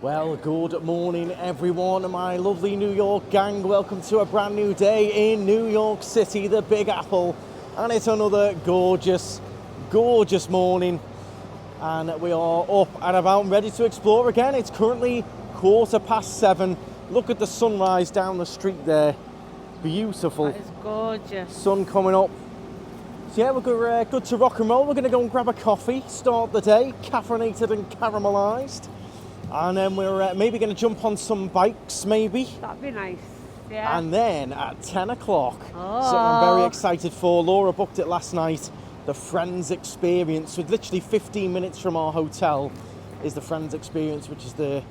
Well, good morning everyone, my lovely New York gang. Welcome to a brand new day in New York City, the Big Apple. And it's another gorgeous, gorgeous morning. And we are up and about and ready to explore again. It's currently 7:15. Look at the sunrise down the street there. Beautiful. That is gorgeous. Sun coming up. So yeah, we're good to rock and roll. We're going to go and grab a coffee, start the day, caffeinated and caramelized. And then we're maybe going to jump on some bikes, maybe. That'd be nice, yeah. And then at 10 o'clock, something I'm very excited for. Laura booked it last night, the Friends Experience. With literally 15 minutes from our hotel is the Friends Experience, which is the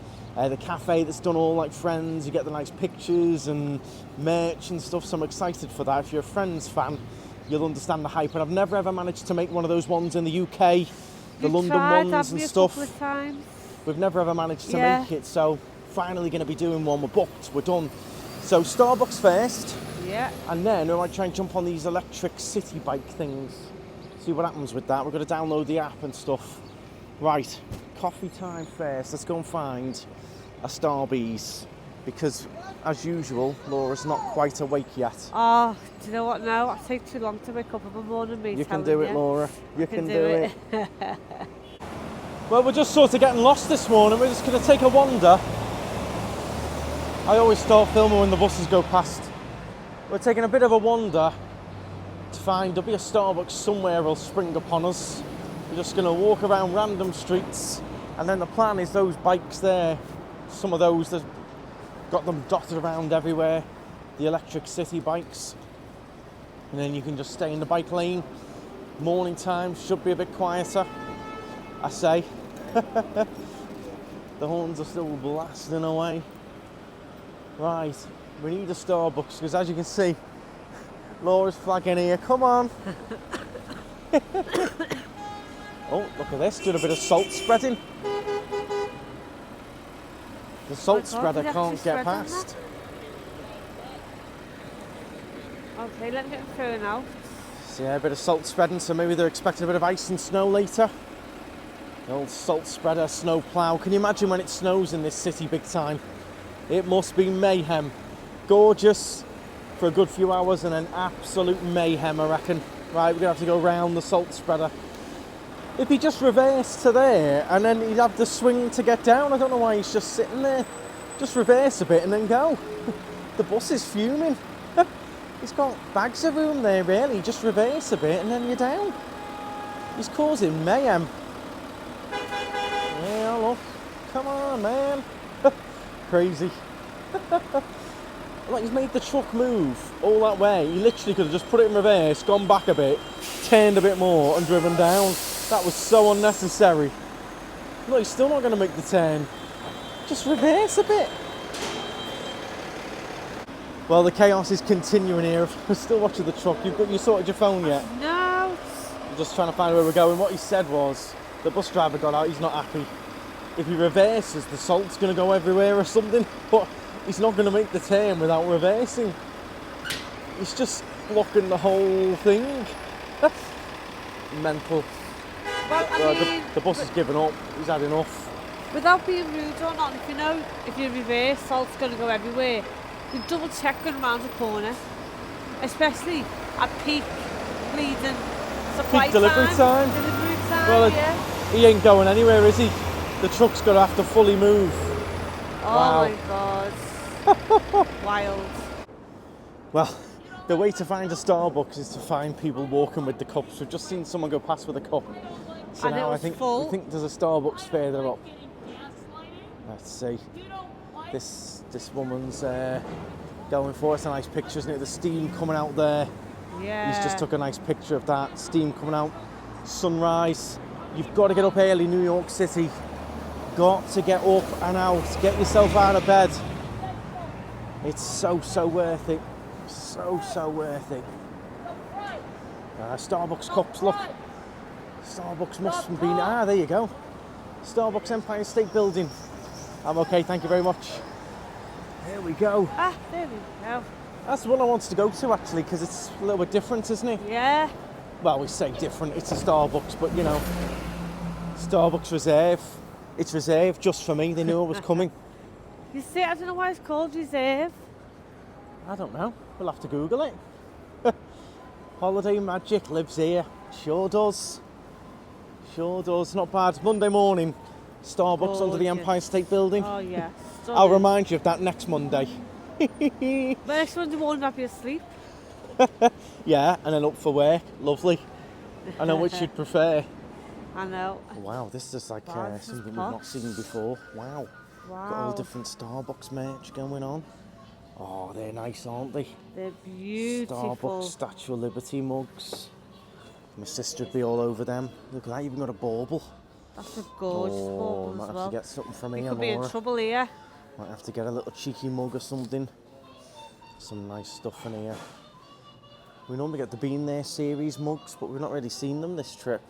cafe that's done all like Friends. You get the nice pictures and merch and stuff, so I'm excited for that. If you're a Friends fan, you'll understand the hype. And I've never ever managed to make one of those ones in the UK, the London ones and stuff. A couple of times. We've never ever managed to make it, so finally going to be doing one. We're booked, we're done. So Starbucks first, and then we might try and jump on these electric city bike things. See what happens with that. We're going to download the app and stuff. Right, coffee time first. Let's go and find a Starbucks, because as usual, Laura's not quite awake yet. Oh, do you know what now? I take too long to wake up in the morning, me. You can do it, Laura. You can do it. it. Well, we're just sort of getting lost this morning. We're just going to take a wander. I always start filming when the buses go past. We're taking a bit of a wander to find there'll be a Starbucks somewhere will spring upon us. We're just going to walk around random streets, and then the plan is those bikes there, some of those that got them dotted around everywhere, the electric city bikes. And then you can just stay in the bike lane. Morning time should be a bit quieter, I say. The horns are still blasting away. Right, we need a Starbucks, because as you can see, Laura's flagging here. Come on. Oh, look at this, doing a bit of salt spreading. The salt spreader can't get past. Okay, let's get through now. So yeah, a bit of salt spreading, so maybe they're expecting a bit of ice and snow later. The old salt spreader, snow plough. Can you imagine when it snows in this city big time? It must be mayhem. Gorgeous for a good few hours and then absolute mayhem, I reckon. Right, we're going to have to go round the salt spreader. If he just reversed to there and then he'd have the swing to get down, I don't know why he's just sitting there. Just reverse a bit and then go. The bus is fuming. He's got bags of room there, really. Just reverse a bit and then you're down. He's causing mayhem. Yeah, look. Come on, man. Crazy. Like, he's made the truck move all that way. He literally could have just put it in reverse, gone back a bit, turned a bit more and driven down. That was so unnecessary. Look, he's still not going to make the turn. Just reverse a bit. Well, the chaos is continuing here. We're still watching the truck. You sorted your phone yet? No. I'm just trying to find where we're going. What he said was, the bus driver got out, he's not happy. If he reverses, the salt's going to go everywhere or something, but he's not going to make the turn without reversing. He's just blocking the whole thing. Mental. Well, I mean, the bus has given up. He's had enough. Without being rude or not, if you know, if you reverse, salt's going to go everywhere. You double check going around the corner, especially at peak bleeding supply Peak delivery time. Delivery time, Well, yeah. He ain't going anywhere, is he? The truck's going to have to fully move. Oh my God. Wild. Well, the way to find a Starbucks is to find people walking with the cups. We've just seen someone go past with a cup. So and now we think there's a Starbucks further up. Let's see. This woman's going for it. It's a nice picture, isn't it? The steam coming out there. Yeah. He's just took a nice picture of that. Steam coming out. Sunrise. You've got to get up early, New York City. Got to get up and out. Get yourself out of bed. It's so worth it. So worth it. Starbucks cups, look. Starbucks must have been... there you go. Starbucks Empire State Building. I'm okay, thank you very much. There we go. There we go. That's the one I wanted to go to, actually, because it's a little bit different, isn't it? Yeah. Well, we say different, it's a Starbucks, but you know, Starbucks Reserve. It's reserved just for me. They knew I was coming. You see, I don't know why it's called reserve. I don't know. We'll have to Google it. Holiday magic lives here. Sure does. Sure does. Not bad. Monday morning. Starbucks under the Empire State Building. Oh, yeah. I'll remind you of that next Monday. But next Monday morning I'll be asleep. Yeah, and then up for work. Lovely. I know which you'd prefer. I know. Wow, this is like Wow, this is something we've posh. not seen before. Wow. Wow. Got all different Starbucks merch going on. Oh, they're nice, aren't they? They're beautiful. Starbucks Statue of Liberty mugs. My sister would be all over them. Look at that, you've even got a bauble. That's a gorgeous bauble might as have well. to get something from You here, could be in Laura. trouble here. Might have to get a little cheeky mug or something. Some nice stuff in here. We normally get the Been There series mugs, but we've not really seen them this trip.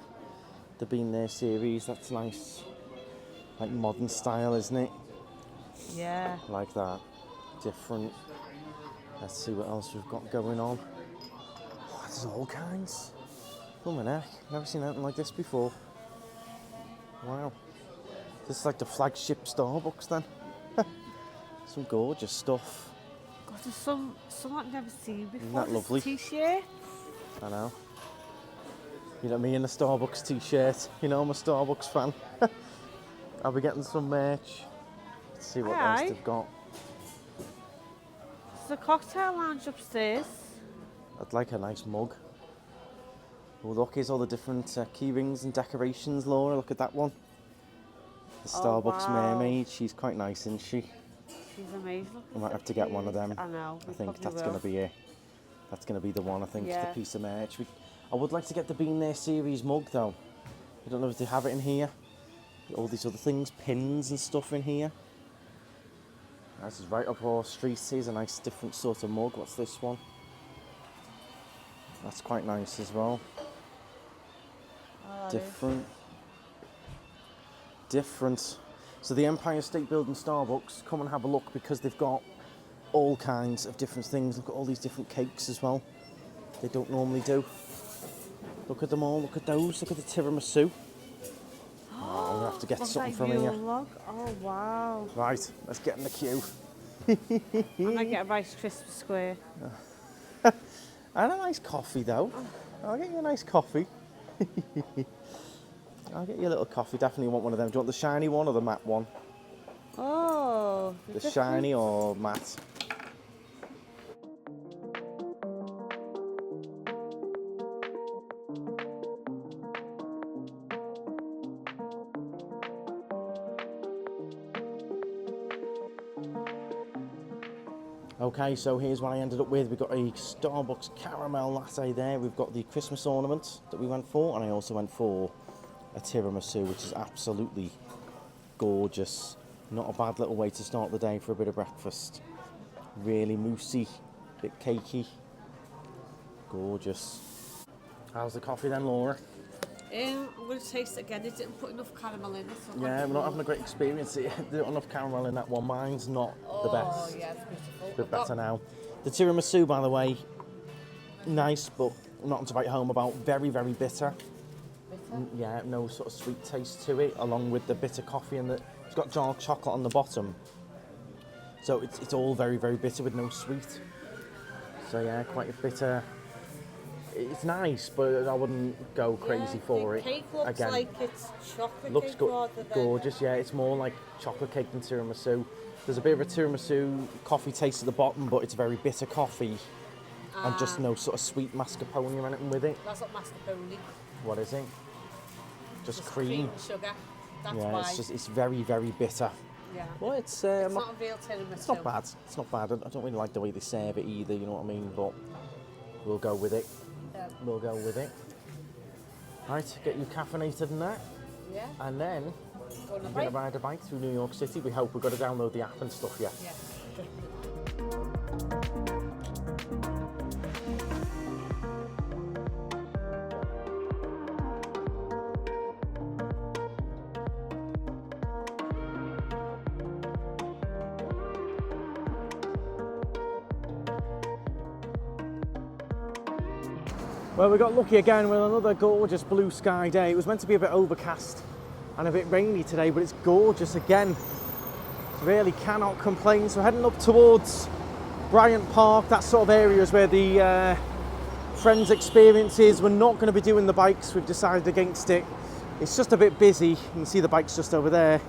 The Been There series, that's nice. Like modern style, isn't it? Yeah. Like that. Different. Let's see what else we've got going on. Oh, there's all kinds. Oh my neck, never seen anything like this before. Wow. This is like the flagship Starbucks then. Some gorgeous stuff. God, there's some I've never seen before. Isn't that lovely? T-shirt. I know. You know me in a Starbucks t-shirt. You know I'm a Starbucks fan. I'll be getting some merch. Let's see what else they've got. There's a cocktail lounge upstairs. I'd like a nice mug. Oh look, here's all the different key rings and decorations, Laura. Look at that one. The Starbucks mermaid. She's quite nice, isn't she? She's amazing. I might have to get one of them. I know. I think that's going to be it. That's going to be the one, I think, Yeah. the piece of merch. I would like to get the Been There series mug, though. I don't know if they have it in here. All these other things, pins and stuff in here. This is right up our street. Here's a nice different sort of mug. What's this one? That's quite nice as well. Oh, Different. So the Empire State Building Starbucks, come and have a look because they've got all kinds of different things. Look at all these different cakes as well. They don't normally do. Look at them all. Look at those. Look at the tiramisu. Oh, we'll have to get something from here. Log? Oh, wow. Right, let's get in the queue. I might get a Rice Krispie square. And a nice coffee, though. I'll get you a nice coffee. I'll get you a little coffee. Definitely want one of them. Do you want the shiny one or the matte one? Oh. The shiny or matte? Okay, so here's what I ended up with. We've got a Starbucks caramel latte there. We've got the Christmas ornament that we went for, and I also went for a tiramisu, which is absolutely gorgeous. Not a bad little way to start the day for a bit of breakfast. Really moussey, bit cakey. Gorgeous. How's the coffee then, Laura? I'm going to taste it again. They didn't put enough caramel in it. So Yeah, we're not having a great experience. There's not enough caramel in that one. Mine's not the best. Oh, yeah, it's beautiful. A bit better now. The tiramisu, by the way, nice, but not to write home about. Very, very bitter. Yeah, no sort of sweet taste to it, along with the bitter coffee, and it's got dark chocolate on the bottom. So it's all very, very bitter with no sweet. So yeah, quite a bitter. It's nice, but I wouldn't go crazy for it. The cake looks Again, like it's chocolate looks cake rather than... gorgeous. Yeah, it's more like chocolate cake than tiramisu. There's a bit of a tiramisu coffee taste at the bottom, but it's very bitter coffee, and just no sort of sweet mascarpone or anything with it. That's not mascarpone. What is it? Just cream. And sugar. That's Yeah, why. it's very, very bitter. Yeah. Well, it's It's not a real tiramisu. it's not bad. It's not bad. I don't really like the way they serve it either. You know what I mean? But we'll go with it. Yeah. We'll go with it. Right, get you caffeinated and that, Yeah. and then Go on a we're going to bite. ride a bike through New York City. We hope we've got to download the app and stuff yet. Yeah. Well, we got lucky again with another gorgeous blue sky day. It was meant to be a bit overcast and a bit rainy today, but it's gorgeous again. Really cannot complain. So heading up towards Bryant Park, that sort of area is where the Friends experience is. We're not going to be doing the bikes, we've decided against it. It's just a bit busy. You can see the bikes just over there.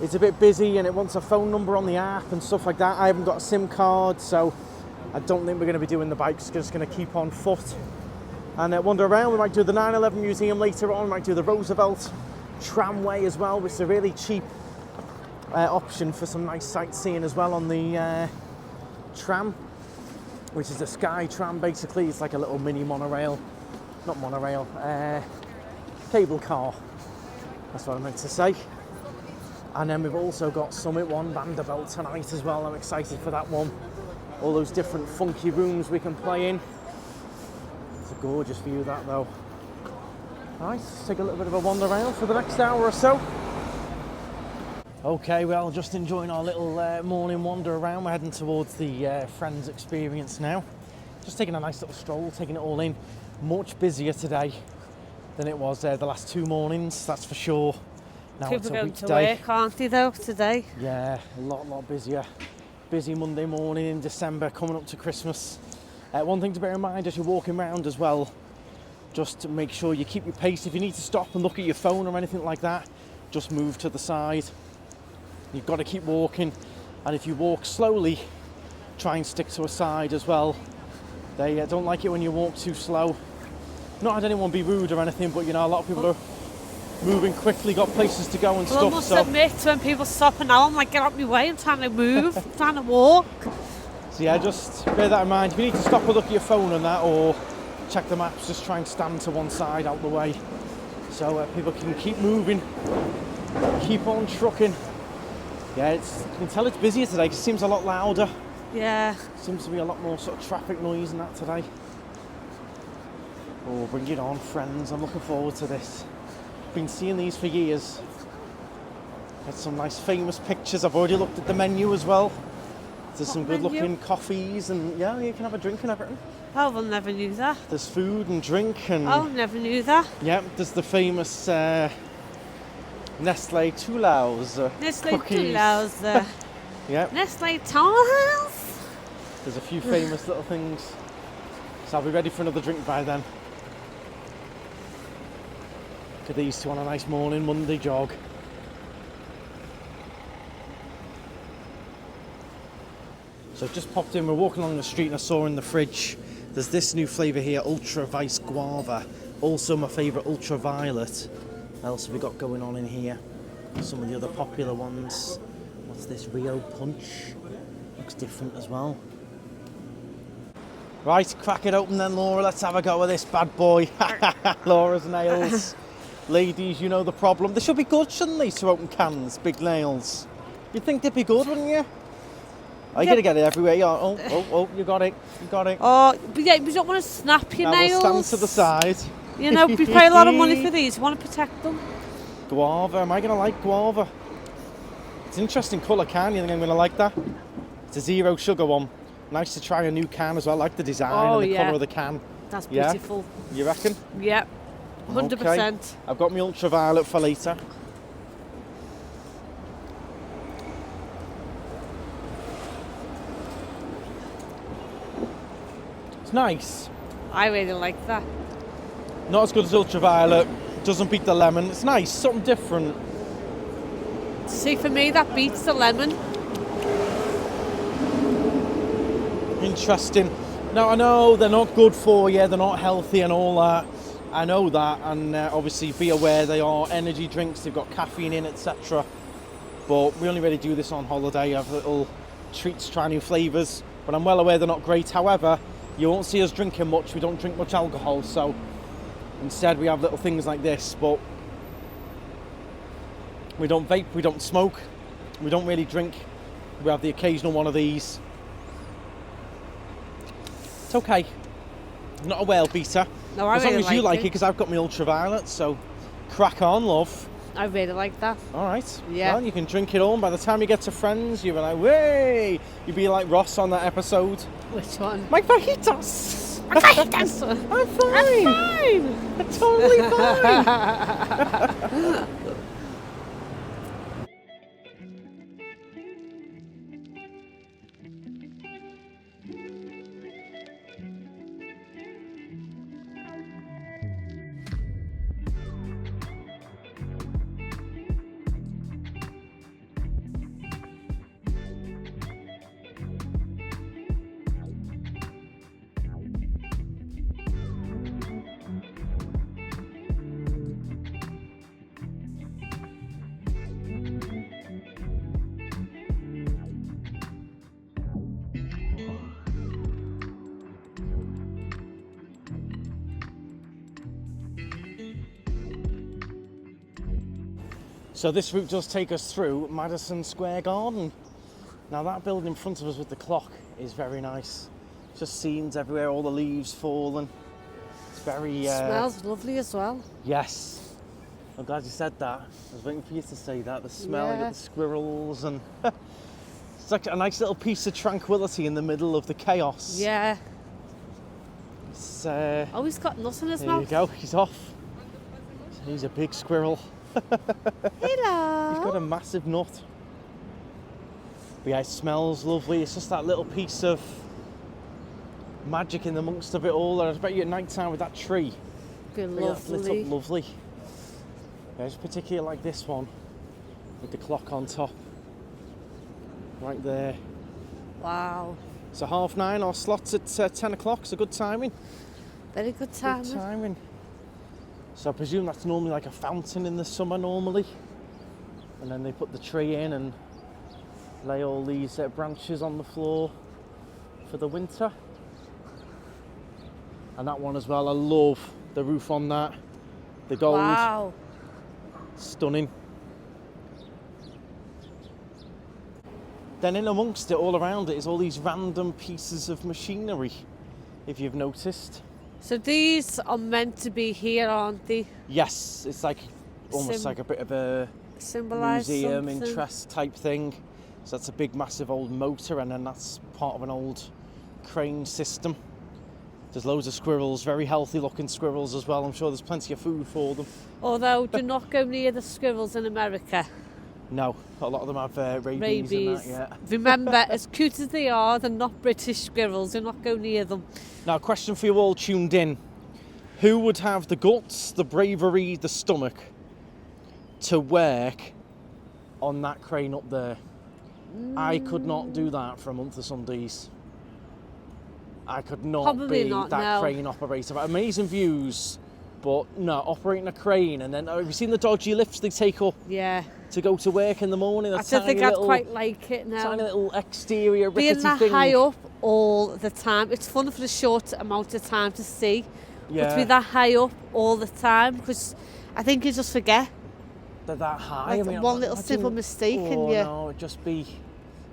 It's a bit busy and it wants a phone number on the app and stuff like that. I haven't got a SIM card, so I don't think we're going to be doing the bikes. We're just going to keep on foot and wander around. We might do the 9/11 museum later on. We might do the Roosevelt tramway as well, which is a really cheap option for some nice sightseeing as well on the tram, which is a sky tram basically. It's like a little mini monorail, not monorail, cable car, that's what I meant to say. And then we've also got Summit One Vanderbilt tonight as well. I'm excited for that one. All those different funky rooms we can play in. It's a gorgeous view that though. Right, let's take a little bit of a wander around for the next hour or so. Okay, well, just enjoying our little morning wander around. We're heading towards the Friends experience now. Just taking a nice little stroll, taking it all in. Much busier today than it was the last 2 mornings, that's for sure. Now People it's a going weekday. to work, aren't they, though, today? Yeah, a lot busier. Busy Monday morning in December, coming up to Christmas. One thing to bear in mind as you're walking around as well, just to make sure you keep your pace. If you need to stop and look at your phone or anything like that, just move to the side. You've got to keep walking, and if you walk slowly, try and stick to a side as well. They don't like it when you walk too slow. Not had anyone be rude or anything, but you know, a lot of people are moving quickly, got places to go and Well, stuff. I must So admit, when people stop and now I'm like, get out of my way, I'm trying to move, I'm trying to walk. So yeah, just bear that in mind. If you need to stop and look at your phone and that, or check the maps, just try and stand to one side out the way, so people can keep moving, keep on trucking. Yeah, you can tell it's busier today because it seems a lot louder. Yeah. Seems to be a lot more sort of traffic noise and that today. Oh, bring it on, friends. I'm looking forward to this. Been seeing these for years. Had some nice famous pictures. I've already looked at the menu as well. There's some good looking coffees and yeah, you can have a drink and everything. Oh, well, never knew that. There's food and drink and... Oh, never knew that. Yeah, there's the famous Nestle Toulouse Nestle cookies. Toulouse. Yeah. Nestle Toulouse. There's a few famous little things. So I'll be ready for another drink by then. Look at these two on a nice morning Monday jog. So I've just popped in, we're walking along the street and I saw in the fridge there's this new flavour here, Ultra Vice Guava. Also my favourite Ultra Violet. What else have we got going on in here? Some of the other popular ones. What's this, Rio Punch? Looks different as well. Right, crack it open then, Laura. Let's have a go with this bad boy. Laura's nails. Ladies, you know the problem. They should be good, shouldn't they, to open cans, big nails? You'd think they'd be good, wouldn't you? Oh, you're going to get it everywhere. Oh, you got it. You got it. Oh, but yeah, we don't want to snap your Now nails. we'll stand to the side. You know, we pay a lot of money for these. We want to protect them. Guava. Am I going to like guava? It's an interesting colour can. You think I'm going to like that? It's a 0 sugar one. Nice to try a new can as well. I like the design and the colour of the can. That's beautiful. Yeah? You reckon? Yep. 100%. Okay. I've got my ultraviolet for later. It's nice. I really like that. Not as good as ultraviolet. Doesn't beat the lemon. It's nice. Something different. See, for me, that beats the lemon. Interesting. Now, I know they're not good for you. They're not healthy and all that. I know that, and obviously be aware they are energy drinks, they've got caffeine in, etc. But we only really do this on holiday, have little treats, try new flavours. But I'm well aware they're not great. However, you won't see us drinking much. We don't drink much alcohol, so instead we have little things like this. But we don't vape, we don't smoke, we don't really drink. We have the occasional one of these. It's okay. Not a whale beater. No, I as long really as you like it, it, because I've got my ultraviolet, so crack on, love. I really like that. All right. Yeah. Well, you can drink it all, and by the time you get to Friends, you'll be like, way! You'll be like Ross on that episode. Which one? My fajitas! That's I'm fine. I'm totally fine. So this route does take us through Madison Square Garden. Now that building in front of us with the clock is very nice. Just scenes everywhere, all the leaves falling. It's very... smells lovely as well. Yes. I'm glad you said that. I was waiting for you to say that. The smell of the squirrels and... It's like a nice little piece of tranquility in the middle of the chaos. Yeah. It's, oh, he's got nuts in his mouth. There you go, he's off. He's a big squirrel. Hello. He's got a massive nut. But yeah, it smells lovely. It's just that little piece of magic in the amongst of it all. And I bet you at night time with that tree. Be Lit up lovely. lovely. Yeah, it's particularly like this one with the clock on top. Right there. Wow. So 9:30, our slot's at 10 o'clock, so good timing. Very good timing. Good timing. So I presume that's normally like a fountain in the summer normally. And then they put the tree in and lay all these branches on the floor for the winter. And that one as well, I love the roof on that. The gold. Wow. Stunning. Then in amongst it, all around it, is all these random pieces of machinery, if you've noticed. So these are meant to be here, aren't they? Yes, it's like almost like a bit of a Symbolise museum something. interest type thing. So that's a big massive old motor, and then that's part of an old crane system. There's loads of squirrels, very healthy looking squirrels as well. I'm sure there's plenty of food for them. Although do not go near the squirrels in America. No, a lot of them have rabies and that, yeah. Remember, as cute as they are, they're not British squirrels. Do not go near them. Now, a question for you all tuned in. Who would have the guts, the bravery, the stomach to work on that crane up there? I could not do that for a month of Sundays. I could not Probably be not, that no. crane operator. Amazing views, but no, operating a crane. And then, have you seen the dodgy lifts they take up Yeah. to go to work in the morning? I don't think I'd quite like it now. Tiny little exterior rickety Being that thing. high up all the time, it's fun for a short amount of time to see. Yeah. But to be that high up all the time, because I think you just forget. They're that high. Like one little simple mistake and you... No, it'd just be...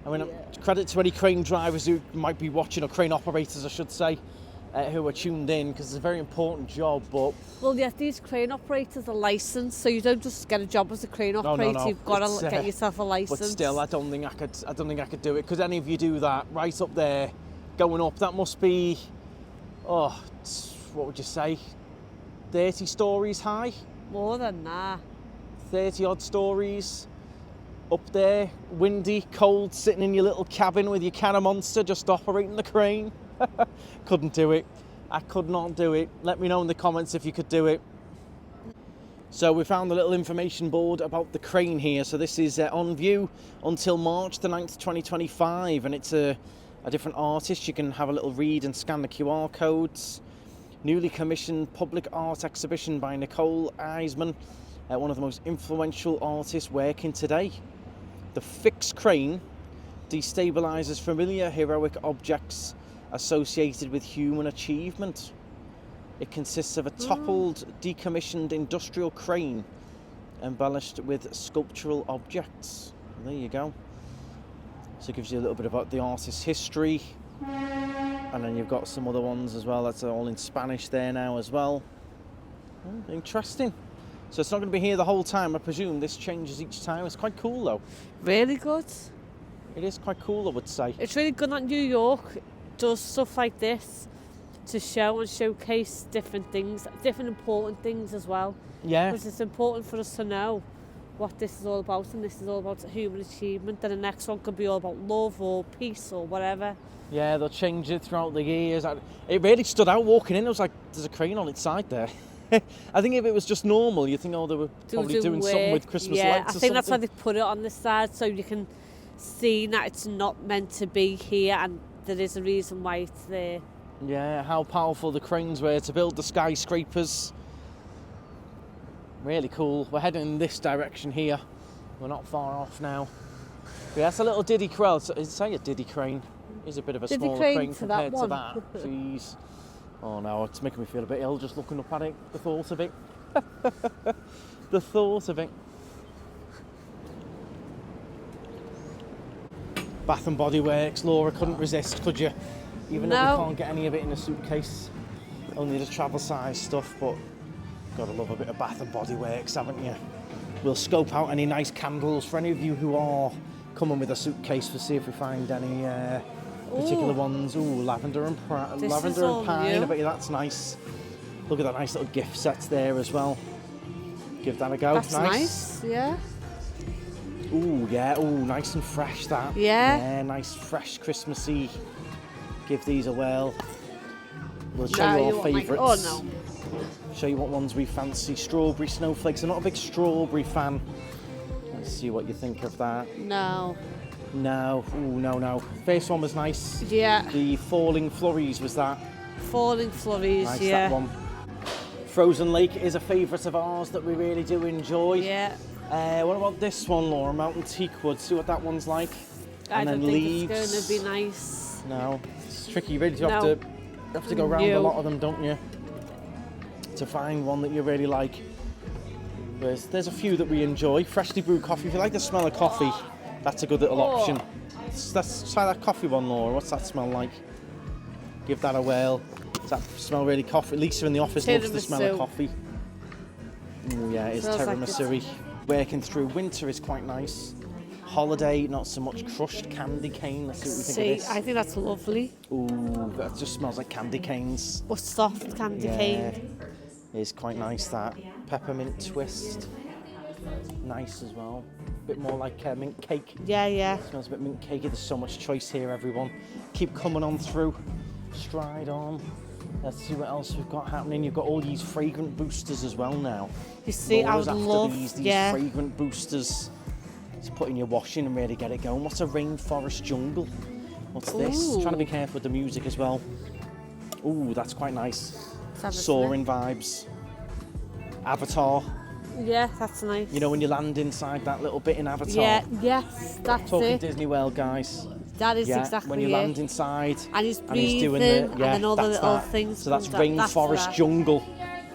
I mean, credit to any crane drivers who might be watching, or crane operators, I should say, who are tuned in, because it's a very important job, but... Well, yeah, these crane operators are licensed, so you don't just get a job as a crane operator. No. You've got to get yourself a license. But still, I don't think I could do it. Could any of you do that right up there, going up? That must be, what would you say, 30 stories high? More than that. 30 odd stories up there, windy, cold, sitting in your little cabin with your can of Monster, just operating the crane. Couldn't do it. I could not do it. Let me know in the comments if you could do it. So we found a little information board about the crane here. So this is on view until March the 9th, 2025, and it's a different artist. You can have a little read and scan the QR codes. Newly commissioned public art exhibition by Nicole Eisman, one of the most influential artists working today. The fixed crane destabilizes familiar heroic objects associated with human achievement. It consists of a toppled, decommissioned industrial crane embellished with sculptural objects. There you go. So it gives you a little bit about the artist's history. And then you've got some other ones as well. That's all in Spanish there now as well. Interesting. So it's not going to be here the whole time. I presume this changes each time. It's quite cool though. Really good. It is quite cool, I would say. It's really good that New York does stuff like this to show and showcase different things, different important things as well. Yeah. Because it's important for us to know what this is all about, and this is all about human achievement. Then the next one could be all about love or peace or whatever. Yeah, they'll change it throughout the years. It really stood out walking in. It was like, there's a crane on its side there. I think if it was just normal, you'd think, oh, they were probably doing something with Christmas lights or something. I think that's why they put it on this side, so you can see that it's not meant to be here, and there is a reason why it's there. Yeah, how powerful the cranes were to build the skyscrapers. Really cool. We're heading in this direction here. We're not far off now. But yeah, that's a little Diddy crane. It's say a Diddy crane. It's a bit of a Diddy smaller crane to compared that to that. Jeez. Oh no, it's making me feel a bit ill just looking up at it. The thought of it. The thought of it. Bath and Body Works. Laura couldn't resist, could you? Even though we can't get any of it in a suitcase. Only the travel size stuff, but gotta love a bit of Bath and Body Works, haven't you? We'll scope out any nice candles for any of you who are coming with a suitcase to see if we find any particular ones. Ooh, lavender and pine. I bet you that's nice. Look at that nice little gift sets there as well. Give that a go. That's nice, yeah. Ooh, yeah. Ooh, nice and fresh that. Yeah. Yeah, nice, fresh, Christmassy. Give these a whirl. We'll show you our favourites. Oh no. Show you what ones we fancy. Strawberry snowflakes. I'm not a big strawberry fan. Let's see what you think of that. No. No. Ooh, no. First one was nice. Yeah. The falling flurries was that. Falling flurries, Nice, yeah. that one. Frozen Lake is a favourite of ours that we really do enjoy. Yeah. What about this one, Laura? Mountain Teakwood. See what that one's like. I And don't then think leaves. it's going to be nice. No, it's tricky. You really do have to go around a lot of them, don't you? To find one that you really like. There's a few that we enjoy. Freshly brewed coffee. If you like the smell of coffee, that's a good little option. Let's try that coffee one, Laura. What's that smell like? Give that a whirl. Does that smell really coffee? Lisa in the office loves the smell of coffee. Oh yeah, it's tiramisu. Working through winter is quite nice. Holiday, not so much. Crushed candy cane. Let's see what we think of this. I think that's lovely. Ooh, that just smells like candy canes. Or soft candy cane. It's quite nice, that. Peppermint twist. Nice as well. Bit more like mint cake. Yeah. Smells a bit mint cakey. There's so much choice here, everyone. Keep coming on through. Stride on. Let's see what else we've got happening. You've got all these fragrant boosters as well now. You see, I would love these fragrant boosters. To put in your washing and really get it going. What's a rainforest jungle? What's this? Trying to be careful with the music as well. Ooh, that's quite nice. Soaring vibes. Avatar. Yeah, that's nice. You know when you land inside that little bit in Avatar? Yeah, yes, that's Talking it. Disney World, guys. That is exactly when you land inside and he's breathing, and he's doing the, and then all the little things. So that's rainforest jungle.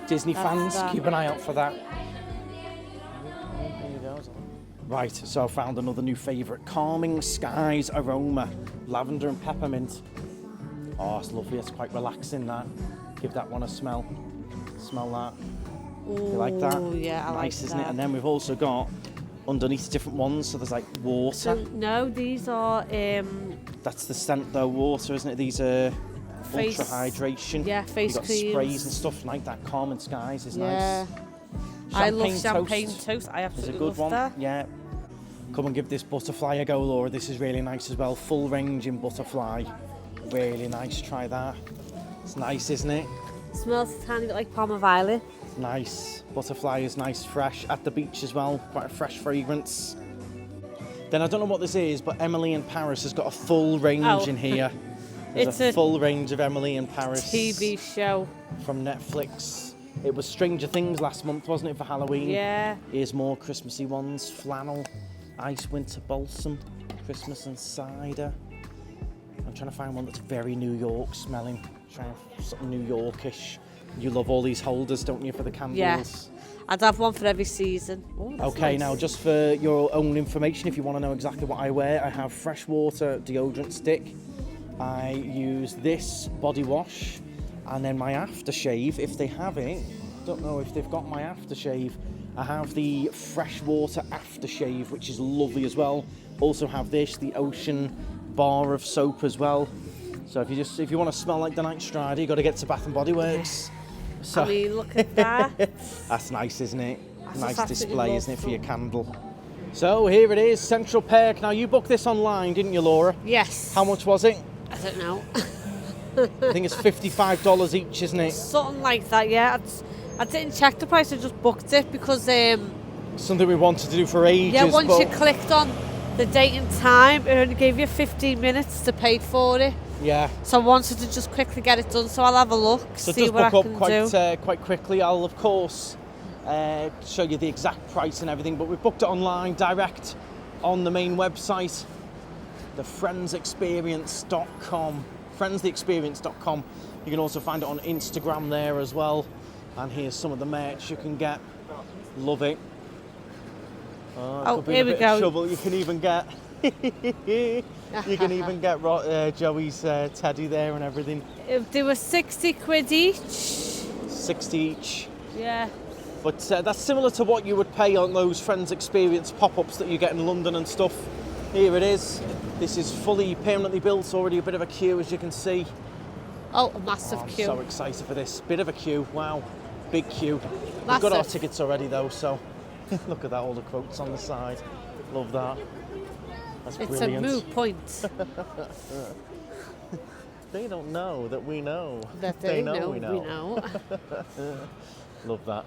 Disney fans, keep an eye out for that. Right, so I found another new favourite. Calming Skies Aroma. Lavender and peppermint. Oh, it's lovely. It's quite relaxing, that. Give that one a smell. Smell that. Ooh, you like that? Yeah, I like that. Nice, isn't it? And then we've also got underneath different ones. So there's like water. So, no, these are... That's the scent though, water, isn't it? These are face, ultra hydration. Yeah, face creams. You've got sprays and stuff like that. Calming Skies is nice. I love champagne toast. I absolutely love that. Yeah. Come and give this butterfly a go, Laura. This is really nice as well. Full range in butterfly. Really nice. Try that. It's nice, isn't it? Smells a tiny bit like Palmer Violet. Nice. Butterfly is nice, fresh. At the beach as well. Quite a fresh fragrance. Then I don't know what this is, but Emily in Paris has got a full range in here. There's a full range of Emily in Paris. TV show. From Netflix. It was Stranger Things last month, wasn't it, for Halloween? Yeah. Here's more Christmassy ones. Flannel, ice winter balsam, Christmas and cider. I'm trying to find one that's very New York smelling. Trying something New Yorkish. You love all these holders, don't you, for the candles? Yeah. I'd have one for every season. Ooh, okay, nice. Now just for your own information, if you want to know exactly what I wear, I have freshwater deodorant stick. I use this body wash. And then my aftershave, if they have it, don't know if they've got my aftershave, I have the freshwater aftershave, which is lovely as well. Also have this, the ocean bar of soap as well. So if you want to smell like the Knightstrider, you got to get to Bath and Body Works. So I mean, look at that. that's nice, isn't it? That's Nice just display, absolutely isn't it, for your lovely. candle? So here it is, Central Park. Now you booked this online, didn't you, Laura? Yes. How much was it? I don't know. I think it's $55 each, isn't it? Something like that, yeah. I didn't check the price, I just booked it because, Something we wanted to do for ages. yeah, once but you clicked on the date and time, it only gave you 15 minutes to pay for it. yeah. So I wanted to just quickly get it done, so I'll have a look, So see just what I book can up do. quite quickly. I'll of course show you the exact price and everything, but we've booked it online, direct on the main website, the friendsexperience.com. friendstheexperience.com. You can also find it on Instagram there as well. And here's some of the merch you can get. Love it. Oh, could be here a we bit go. of trouble. You can even get you can even get Joey's teddy there and everything. They were 60 quid each. 60 each. Yeah. But that's similar to what you would pay on those Friends Experience pop-ups that you get in London and stuff. Here it is. This is fully permanently built, already a bit of a queue as you can see. Oh, a massive I'm queue. so excited for this. Bit of a queue, wow. Big queue. We've Massive. got our tickets already though, so look at that, all the quotes on the side. Love that. That's It's brilliant. a moot point. They don't know that we know. That they know we we know. Love that.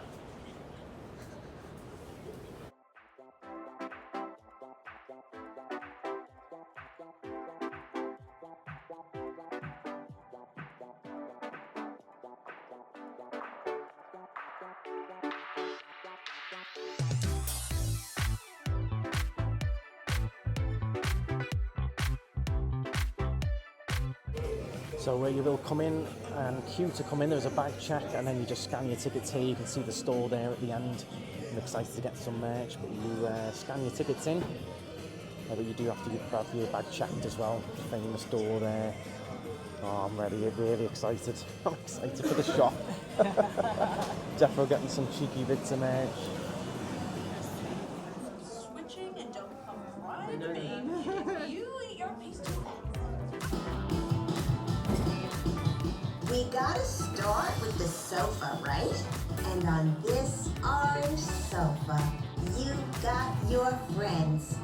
So where you will come in and queue to come in, there's a bag check and then you just scan your tickets here. You can see the store there at the end. I'm excited to get some merch, but you scan your tickets in. But you do have to have your bag checked as well. Famous door there. Oh, I'm ready, really excited. I'm excited for the shop. Defo getting some cheeky bits of merch. Switching and don't come right to me. You eat your piece too. We gotta start with the sofa, right? And on this orange sofa, you got your friends.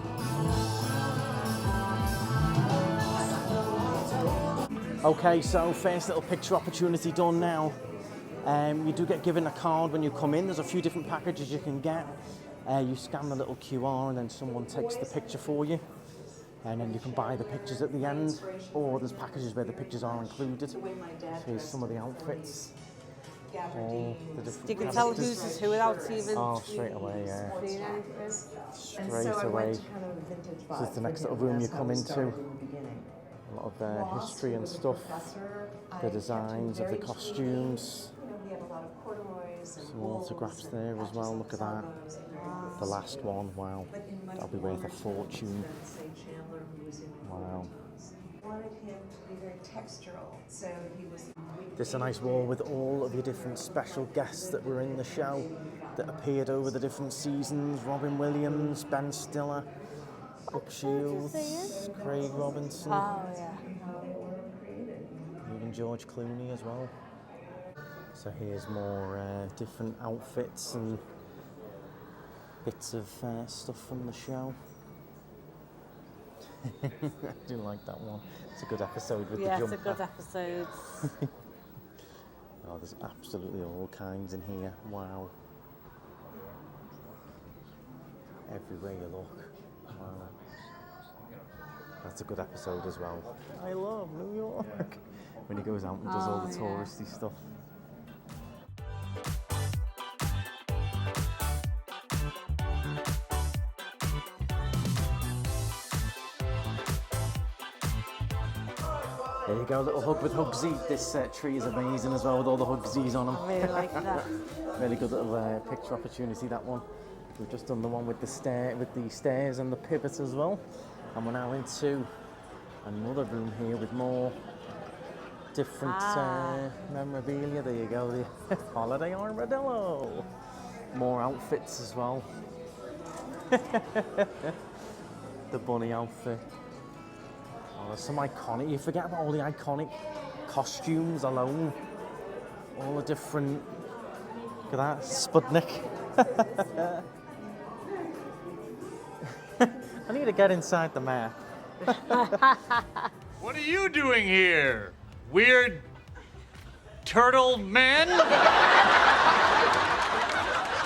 Okay, so first little picture opportunity done now. You do get given a card when you come in. There's a few different packages you can get. You scan the little QR and then someone takes the picture for you. And then you can buy the pictures at the end, or there's packages where the pictures are included. So here's some of the outfits. All the different You can tell characters. who's who without even Oh, straight away, yeah. seeing anything. Straight away. This is the next little room you come into. A lot of history and stuff. The designs of the costumes. Some autographs there as well, look at that. The last one, wow. That'll be worth a fortune. Wow. There's a nice wall with all of your different special guests that were in the show that appeared over the different seasons. Robin Williams, Ben Stiller, Brooke Shields, Craig Robinson, Oh, yeah. even George Clooney as well. So here's more different outfits and bits of stuff from the show. I do like that one. It's a good episode with Yeah, the it's jumper. a good episode. Oh, there's absolutely all kinds in here. Wow. Everywhere you look. Wow. That's a good episode as well. I love New York. When he goes out and does all the touristy stuff. There you go, a little hug with Hugsy. This tree is amazing as well with all the Hugsies on them. I really like that. Really good little picture opportunity, that one. We've just done the one with the stairs and the pivot as well. And we're now into another room here with more different memorabilia. There you go, the holiday armadillo. More outfits as well. The bunny outfit. Oh, there's some iconic, you forget about all the iconic costumes alone. All the different, look at that, Sputnik. I need to get inside the mare. What are you doing here? Weird turtle man?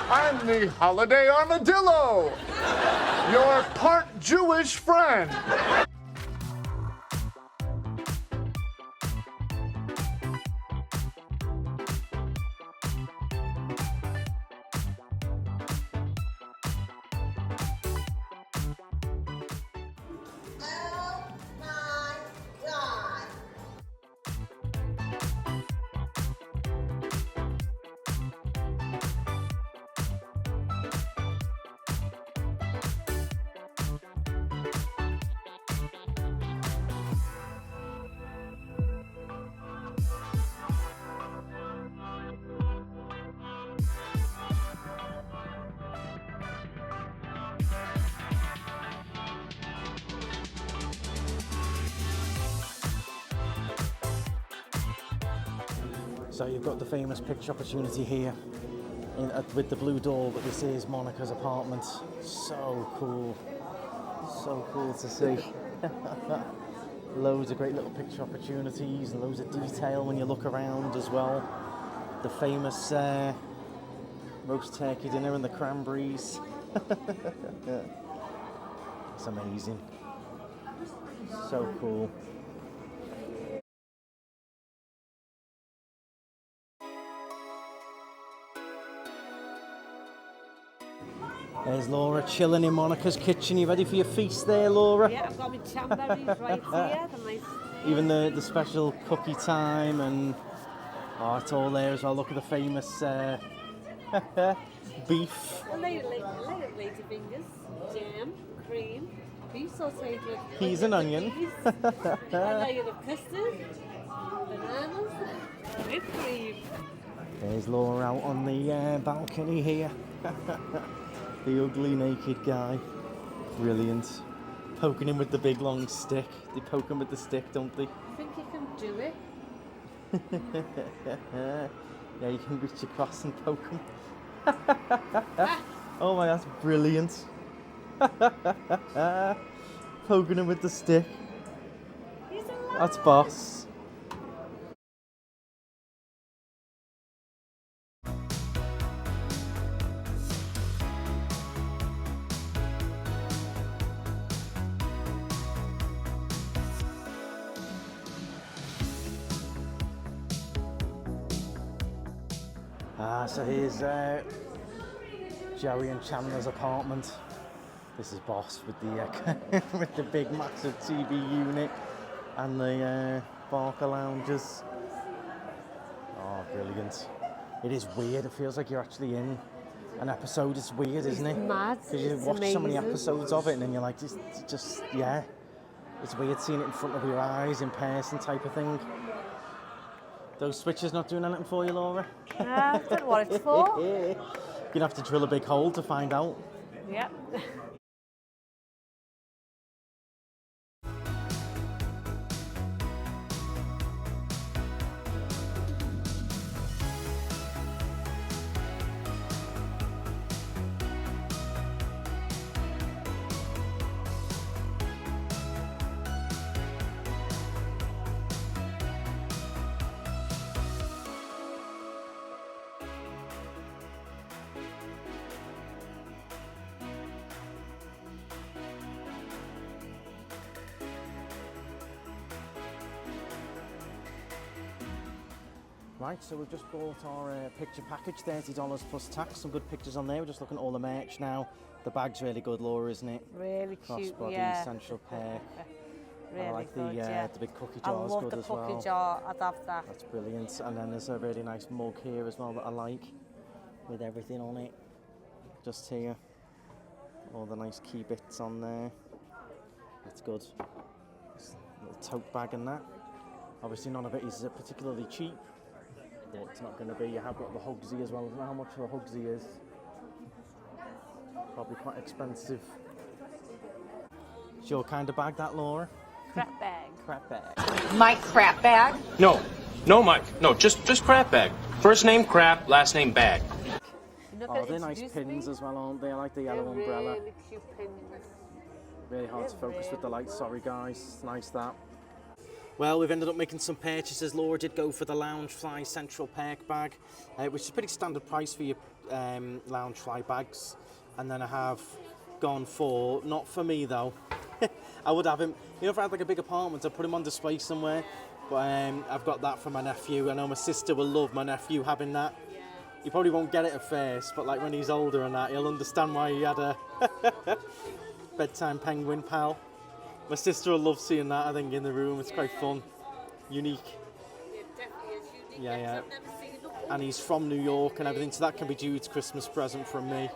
I'm the holiday armadillo, your part Jewish friend. Oh my God. So you've got the famous picture opportunity here with the blue door, but this is Monica's apartment. So cool to see. Loads of great little picture opportunities, loads of detail when you look around as well. The famous roast turkey dinner and the cranberries. It's amazing. So cool. There's Laura chilling in Monica's kitchen. You ready for your feast there, Laura? Yeah, I've got my chamberries right here. The nice. Even the special cookie time and it's all there as well. Look at the famous beef. A layer of lady fingers, jam, cream, beef sautéed with Peas and onion. peas, a layer of custard, bananas, whipped cream. There's Laura out on the balcony here. The ugly naked guy. Brilliant. Poking him with the big long stick. They poke him with the stick, don't they? I think you can do it. Yeah, you can reach across and poke him. Oh my, that's brilliant. Poking him with the stick. He's alive. That's boss. So here's Joey and Chandler's apartment. This is boss with the with the big massive TV unit and the Barker lounges. Oh, brilliant! It is weird. It feels like you're actually in an episode. It's weird, isn't it? Mad. Because you It's watch so many amazing. episodes of it, and then you're like, just yeah. It's weird seeing it in front of your eyes, in person, type of thing. Those switches not doing anything for you, Laura? I don't know what it's for. You're gonna have to drill a big hole to find out. Yep. Right, so we've just bought our picture package, $30 plus tax. Some good pictures on there. We're just looking at all the merch now. The bag's really good, Laura, isn't it? Really cute, Crossbody, yeah. Central Perk. Really I like good, the yeah. the big cookie I jar is love good the as cookie well. jar. I'd have that. That's brilliant. And then there's a really nice mug here as well that I like, with everything on it. Just here, all the nice key bits on there. It's good. It's a little tote bag and that. Obviously none of it is particularly cheap, but it's not going to be. You have got the Hugsy as well. I don't know how much a Hugsy is. Probably quite expensive. It's your kind of bag, that, Laura? Crap bag. Crap bag. Mike Crap Bag. No, Mike. No, just crap bag. First name crap, last name bag. Oh, they're nice pins as well, aren't they? I like the yellow umbrella. Really cute pins. Really hard to focus with the light, sorry guys. It's nice that. Well, we've ended up making some purchases. Laura did go for the Loungefly Central Perk bag, which is a pretty standard price for your Loungefly bags. And then I have gone for, not for me though, I would have him, you know, if I had like a big apartment, I'd put him on display somewhere. But I've got that for my nephew. I know my sister will love my nephew having that. He probably won't get it at first, but like when he's older and that, he'll understand why he had a bedtime penguin pal. My sister will love seeing that, I think, in the room. It's quite fun. Unique. It definitely is unique. Yeah. I've never seen them. And he's from New York and everything, so that can be Jude's Christmas present from me.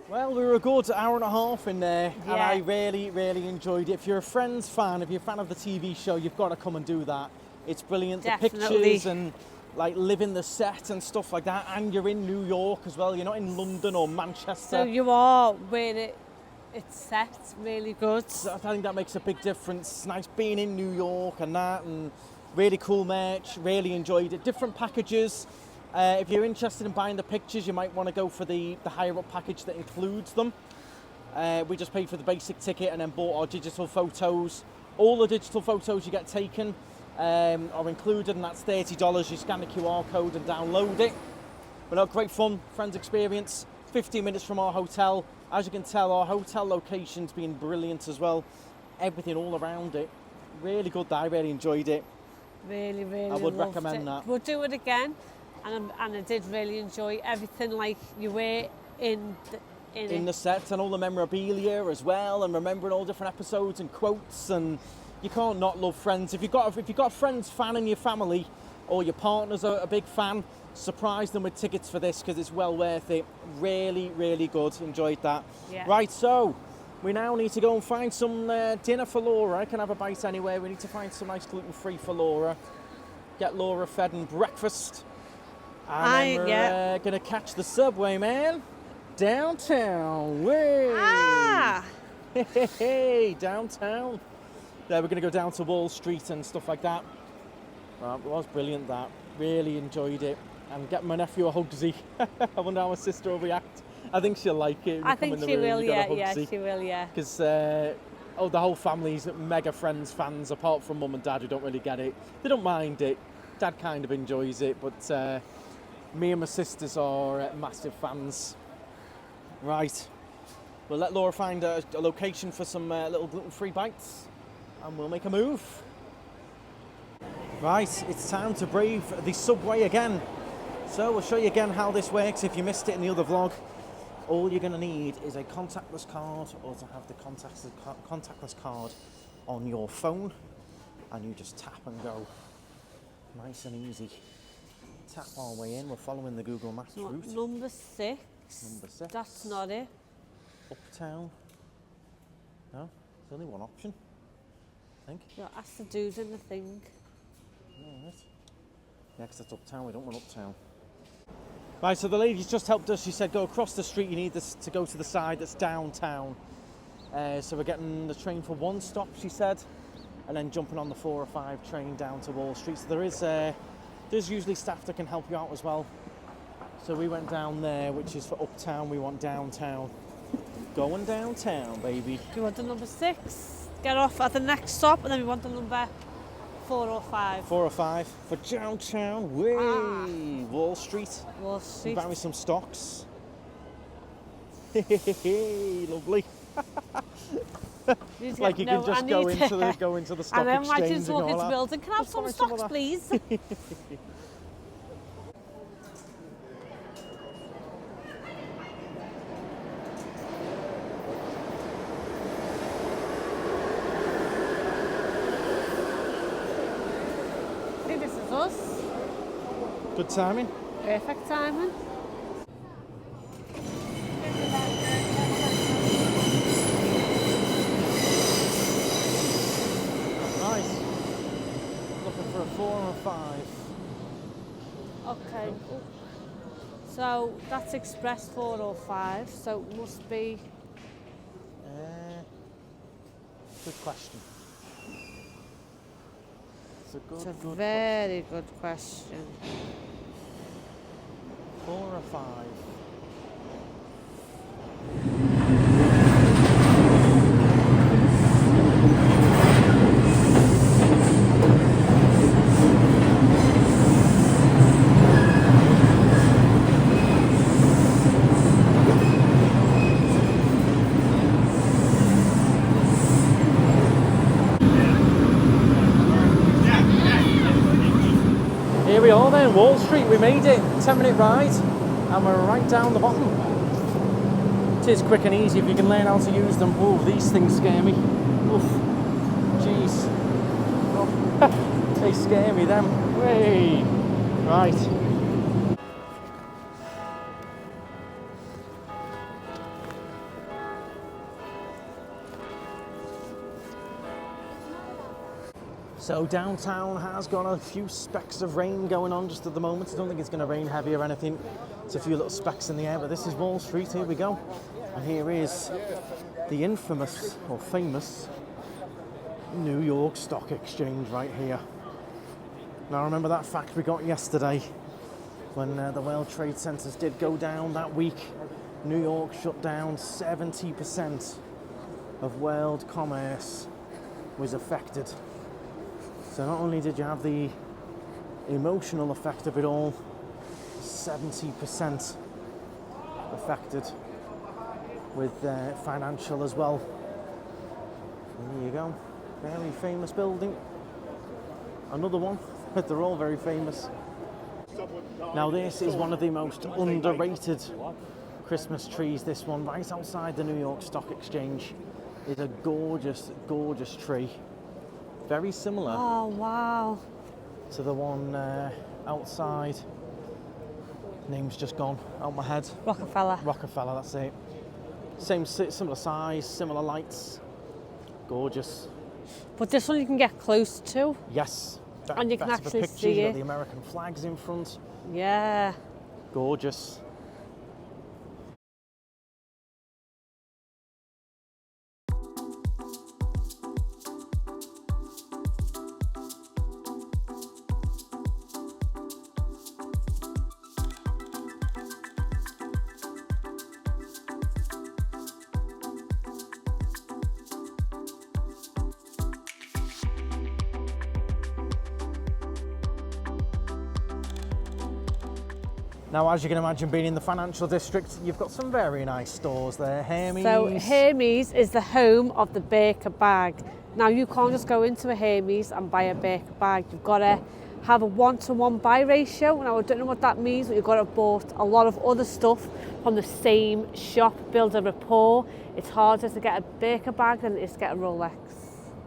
Well, we were a good hour and a half in there, and I really, really enjoyed it. If you're a Friends fan, if you're a fan of the TV show, you've got to come and do that. It's brilliant. Definitely. The pictures and like living the set and stuff like that. And you're in New York as well. You're not in London or Manchester. So you are where it's set really good. So I think that makes a big difference. It's nice being in New York and that, and really cool merch. Really enjoyed it. Different packages. If you're interested in buying the pictures, you might want to go for the higher up package that includes them. We just paid for the basic ticket and then bought our digital photos. All the digital photos you get taken are included, and that's $30. You scan the QR code and download it. But great fun, Friends experience. 15 minutes from our hotel. As you can tell, our hotel location's been brilliant as well. Everything all around it. Really good. I really enjoyed it. Really, really I would loved recommend it. that. We'll do it again. And I did really enjoy everything like you were in the set, and all the memorabilia as well, and remembering all different episodes and quotes, and you can't not love Friends. If you've got a Friends fan in your family, or your partner's a big fan, surprise them with tickets for this because it's well worth it. Really, really good. Enjoyed that. Yeah. Right, so we now need to go and find some dinner for Laura. I can have a bite anywhere. We need to find some nice gluten-free for Laura. Get Laura fed and breakfast. And then we're going to catch the subway, man. Downtown. Way. Hey, downtown. Yeah, we're going to go down to Wall Street and stuff like that. It was brilliant, that. Really enjoyed it. And getting my nephew a Hugsy. I wonder how my sister will react. I think she'll like it. I think she will, yeah, she will, yeah. Because the whole family's mega Friends fans, apart from Mum and Dad, who don't really get it. They don't mind it. Dad kind of enjoys it, but me and my sisters are massive fans. Right, we'll let Laura find a location for some little gluten-free bites, and we'll make a move. Right, it's time to brave the subway again. So we'll show you again how this works. If you missed it in the other vlog, all you're going to need is a contactless card, or to have the contactless card on your phone, and you just tap and go. Nice and easy. Tap our way in. We're following the Google Maps route. Number 6. Number 6. That's not it. Uptown. No, there's only one option, I think. Yeah, that's the dude in the thing. Right. Yeah, because that's Uptown. We don't want Uptown. Right, so the lady's just helped us. She said go across the street. You need this to go to the side that's downtown. So we're getting the train for one stop, she said, and then jumping on the 4 or 5 train down to Wall Street. So there's usually staff that can help you out as well. So we went down there, which is for Uptown. We want downtown. Going downtown, baby. We want the number 6. Get off at the next stop, and then we want the number 4 or 5. 4 or 5 for downtown. Way Wall Street. Wall Street. Buy me some stocks. Lovely. Like you can just go into the stock and then exchange I just walk and into all the building. Can I have Just some buy stocks, of that. please? I think this is us. Good timing. Perfect timing. Nice. Looking for a 4 or a 5. Okay. Ooh. So that's express 4 or 5. So it must be. Good question. It's a very good question. 4 or 5? Here we are then, Wall Street, we made it. 10-minute ride, and we're right down the bottom. It is quick and easy if you can learn how to use them. Oh, these things scare me. Oof. Jeez. Oh, they scare me, them. Way. Right. So downtown has got a few specks of rain going on just at the moment. I don't think it's going to rain heavy or anything. It's a few little specks in the air, but this is Wall Street. Here we go. And here is the infamous or famous New York Stock Exchange right here. Now remember that fact we got yesterday when the World Trade Centers did go down that week. New York shut down. 70% of world commerce was affected. So not only did you have the emotional effect of it all, 70% affected with financial as well. And there you go, very famous building. Another one, they're all very famous. Now this is one of the most underrated Christmas trees, this one, right outside the New York Stock Exchange. It's a gorgeous, gorgeous tree. Very similar to the one outside. Name's just gone out my head. Rockefeller, that's it. Similar size, similar lights. Gorgeous. But this one you can get close to. Yes. And you can actually see it. The American flags in front. Yeah. Gorgeous. Now, as you can imagine, being in the financial district, you've got some very nice stores there. Hermes. So Hermes is the home of the Baker bag. Now, you can't just go into a Hermes and buy a Baker bag. You've got to have a 1-to-1 buy ratio. Now, I don't know what that means, but you've got to have bought a lot of other stuff from the same shop, build a rapport. It's harder to get a Baker bag than it is to get a Rolex.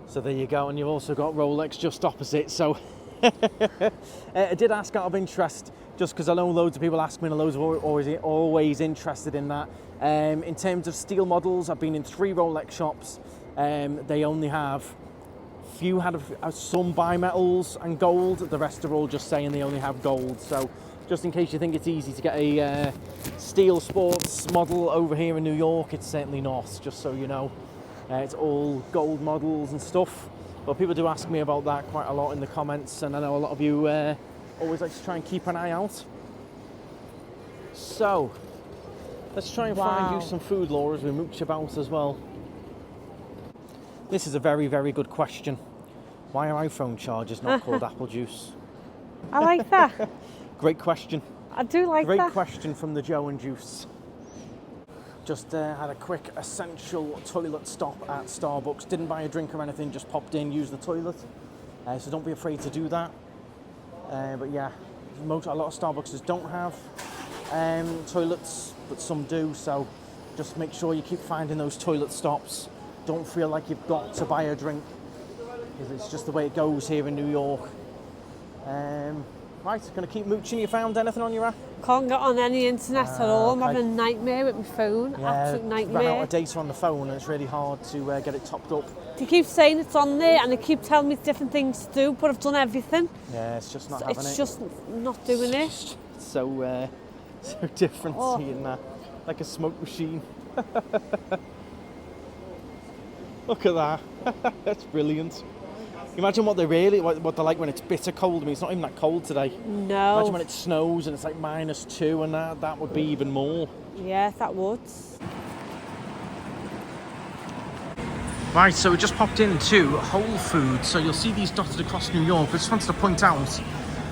So there you go, and you've also got Rolex just opposite. So I did ask out of interest, just because I know loads of people ask me and loads of always interested in that. In terms of steel models, I've been in 3 Rolex shops. They only have few had some bimetals and gold. The rest are all just saying they only have gold. So just in case you think it's easy to get a steel sports model over here in New York, it's certainly not, just so you know. It's all gold models and stuff. But people do ask me about that quite a lot in the comments, and I know a lot of you always like to try and keep an eye out. So let's try and find you some food, Laura, as we mooch about as well. This is a very, very good question. Why are iPhone chargers not called apple juice? I like that. Great question. I do like that. Great question from the Joe and Juice. Just had a quick essential toilet stop at Starbucks. Didn't buy a drink or anything, just popped in, used the toilet. So don't be afraid to do that. But yeah, a lot of Starbucks don't have toilets, but some do. So just make sure you keep finding those toilet stops. Don't feel like you've got to buy a drink, because it's just the way it goes here in New York. Right, going to keep mooching. You found anything on your app? Can't get on any internet at all. I'm having a nightmare with my phone. Yeah, absolute nightmare. Ran out of data on the phone, and it's really hard to get it topped up. They keep saying it's on there, and they keep telling me different things to do, but I've done everything. Yeah, it's just not having it. It's just not doing it. So different seeing that, like a smoke machine. Look at that. That's brilliant. Imagine what they're like when it's bitter cold. I mean, it's not even that cold today. No. Imagine when it snows and it's like -2 and that would be even more. Yeah, that would. Right, so we just popped into Whole Foods. So you'll see these dotted across New York. I just wanted to point out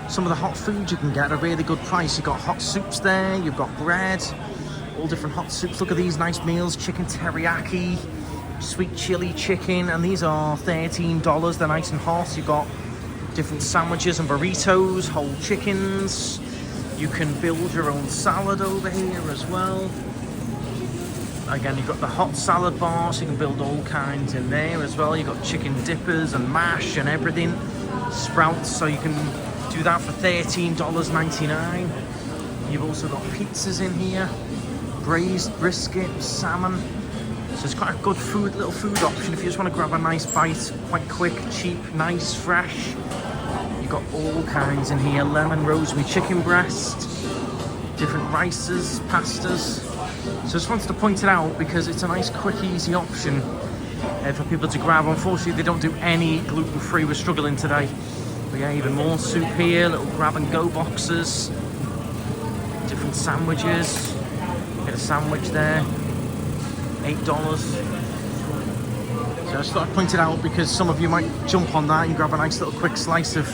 some of the hot food you can get at a really good price. You've got hot soups there, you've got bread, all different hot soups. Look at these nice meals, chicken teriyaki, sweet chili chicken, and these are $13. They're nice and hot. You've got different sandwiches and burritos, whole chickens. You can build your own salad over here as well. Again, you've got the hot salad bar, so you can build all kinds in there as well. You've got chicken dippers and mash and everything. Sprouts, so you can do that for $13.99. You've also got pizzas in here, braised brisket, salmon. So it's quite a good little food option if you just want to grab a nice bite, quite quick, cheap, nice, fresh. You've got all kinds in here, lemon rosemary chicken breast, different rices, pastas. So I just wanted to point it out because it's a nice, quick, easy option for people to grab. Unfortunately, they don't do any gluten-free. We're struggling today. But yeah, even more soup here, little grab-and-go boxes, different sandwiches. Get a sandwich there, $8. So I just thought I'd point it out because some of you might jump on that and grab a nice little quick slice of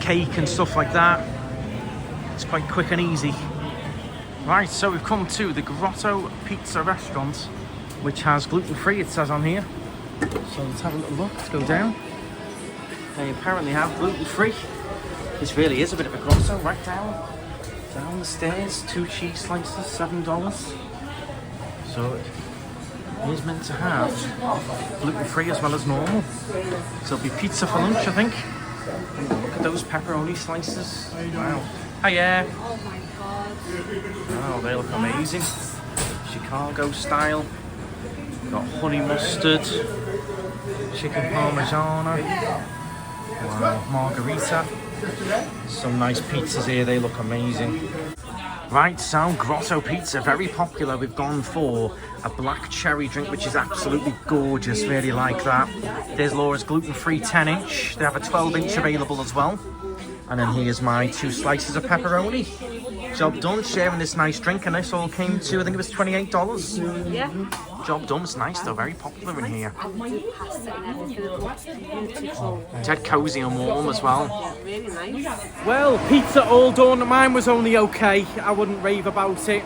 cake and stuff like that. It's quite quick and easy. Right, so we've come to the Grotto Pizza restaurant, which has gluten-free, it says on here. So let's have a little look, let's go down. They apparently have gluten-free. This really is a bit of a grotto, right down the stairs. 2 cheese slices, $7. So it is meant to have gluten-free as well as normal. So it'll be pizza for lunch, I think. Look at those pepperoni slices. Wow. Hiya. Oh my god. Oh, they look amazing. Chicago style. Got honey mustard, chicken parmigiana. Wow, margarita. Some nice pizzas here, they look amazing. Right, so Grotto Pizza, very popular. We've gone for a black cherry drink, which is absolutely gorgeous, really like that. There's Laura's gluten-free 10-inch. They have a 12-inch available as well. And then here's my 2 slices of pepperoni. Job done, sharing this nice drink, and this all came to, I think it was $28. Yeah. Job done, it's nice though, very popular in here. Pasta and everything. It's beautiful. Dead cozy and warm as well. Yeah, really nice. Well, pizza all done. Mine was only okay. I wouldn't rave about it.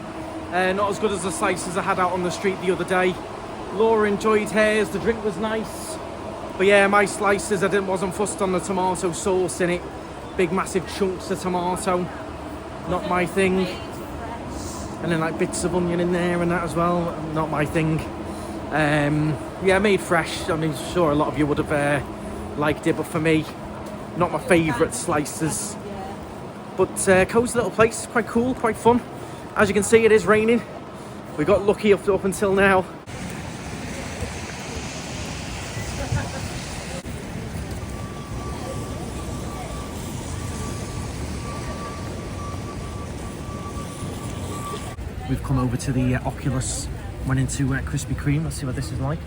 Not as good as the slices I had out on the street the other day. Laura enjoyed hers, the drink was nice. But yeah, my slices, I wasn't fussed on the tomato sauce in it. Big massive chunks of tomato. Not my thing. And then like bits of onion in there and that as well. Not my thing. Yeah, made fresh. I mean, sure a lot of you would have liked it, but for me, not my favourite slices. But cozy little place, quite cool, quite fun. As you can see, it is raining. We got lucky up until now. We've come over to the Oculus, went into Krispy Kreme. Let's see what this is like.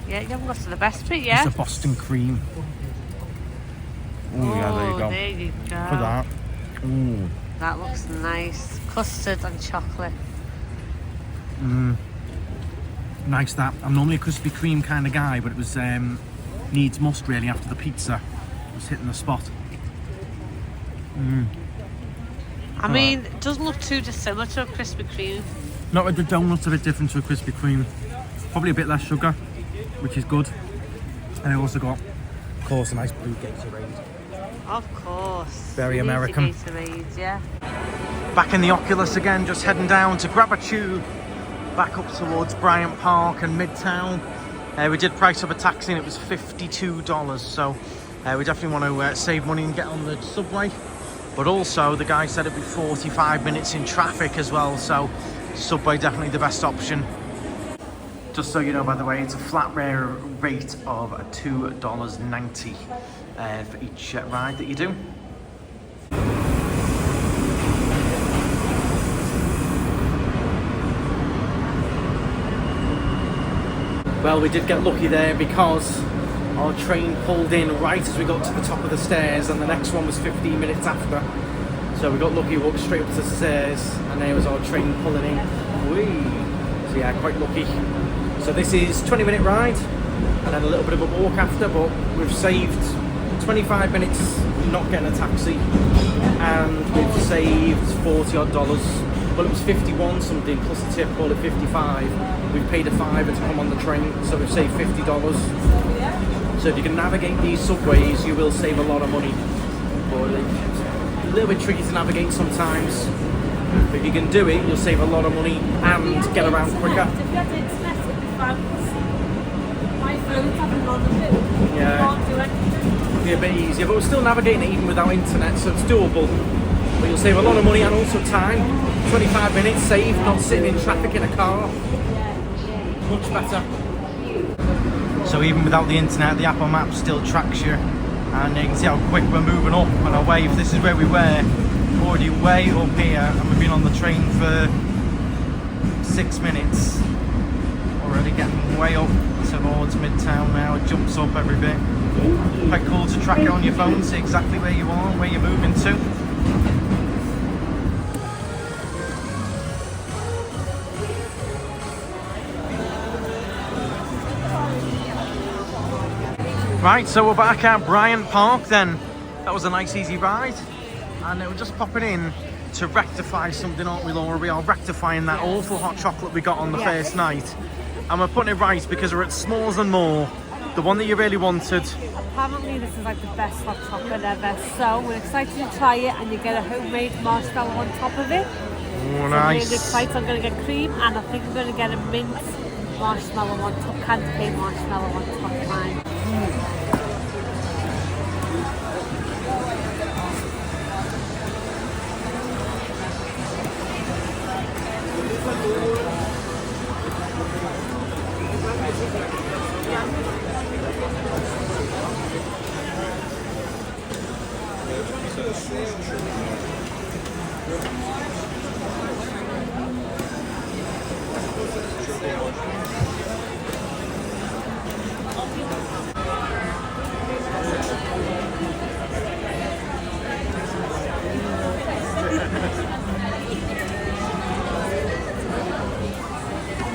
Yeah, you haven't got to the best bit yet. It's a Boston cream. Oh yeah, there you go. There you go. Look at that. Ooh. That looks nice. Custard and chocolate. Nice that. I'm normally a Krispy Kreme kind of guy, but it was needs must really after the pizza. It was hitting the spot. I mean, it doesn't look too dissimilar to a Krispy Kreme. Not with the donuts, a bit different to a Krispy Kreme. Probably a bit less sugar, which is good. And I also got, of course, a nice blue Gatorade. Of course. Very You need American. your Gatorades, yeah. Back in the Oculus again, just heading down to grab a tube back up towards Bryant Park and Midtown. We did price up a taxi and it was $52, so we definitely want to save money and get on the subway. But also, the guy said it'd be 45 minutes in traffic as well, so subway definitely the best option. Just so you know, by the way, it's a flat rate of $2.90 for each ride that you do. Well, we did get lucky there because our train pulled in right as we got to the top of the stairs, and the next one was 15 minutes after. So we got lucky, walked straight up to the stairs, and there was our train pulling in. Whee! So yeah, quite lucky. So this is 20-minute ride, and then a little bit of a walk after, but we've saved 25 minutes not getting a taxi, and we've saved $40 odd. Well, it was 51 something plus a tip, call it 55. We've paid a $5 to come on the train, so we've saved $50. So if you can navigate these subways, you will save a lot of money. But it's a little bit tricky to navigate sometimes. But if you can do it, you'll save a lot of money and get around quicker. Yeah, it'll be a bit easier, but we're still navigating it even without internet, so it's doable. But you'll save a lot of money and also time. 25 minutes saved, not sitting in traffic in a car. Much better. So even without the internet, the Apple Maps still tracks you, and you can see how quick we're moving up on our way. If this is where we were, already way up here, and we've been on the train for 6 minutes. Already getting way up towards Midtown now. It jumps up every bit. Quite cool to track it on your phone, see exactly where you are, where you're moving to. Right, so we're back at Bryant Park then. That was a nice easy ride, and we're just popping in to rectify something, aren't we, Laura? We are rectifying that awful hot chocolate we got on the first night, and we're putting it right because we're at Smores N More, the one that you really wanted. Apparently this is like the best hot chocolate ever, so we're excited to try it, and you get a homemade marshmallow on top of it. Oh, nice. I'm really excited. I'm going to get cream, and I think I'm going to get a mint marshmallow on top, candy cane marshmallow on top of mine.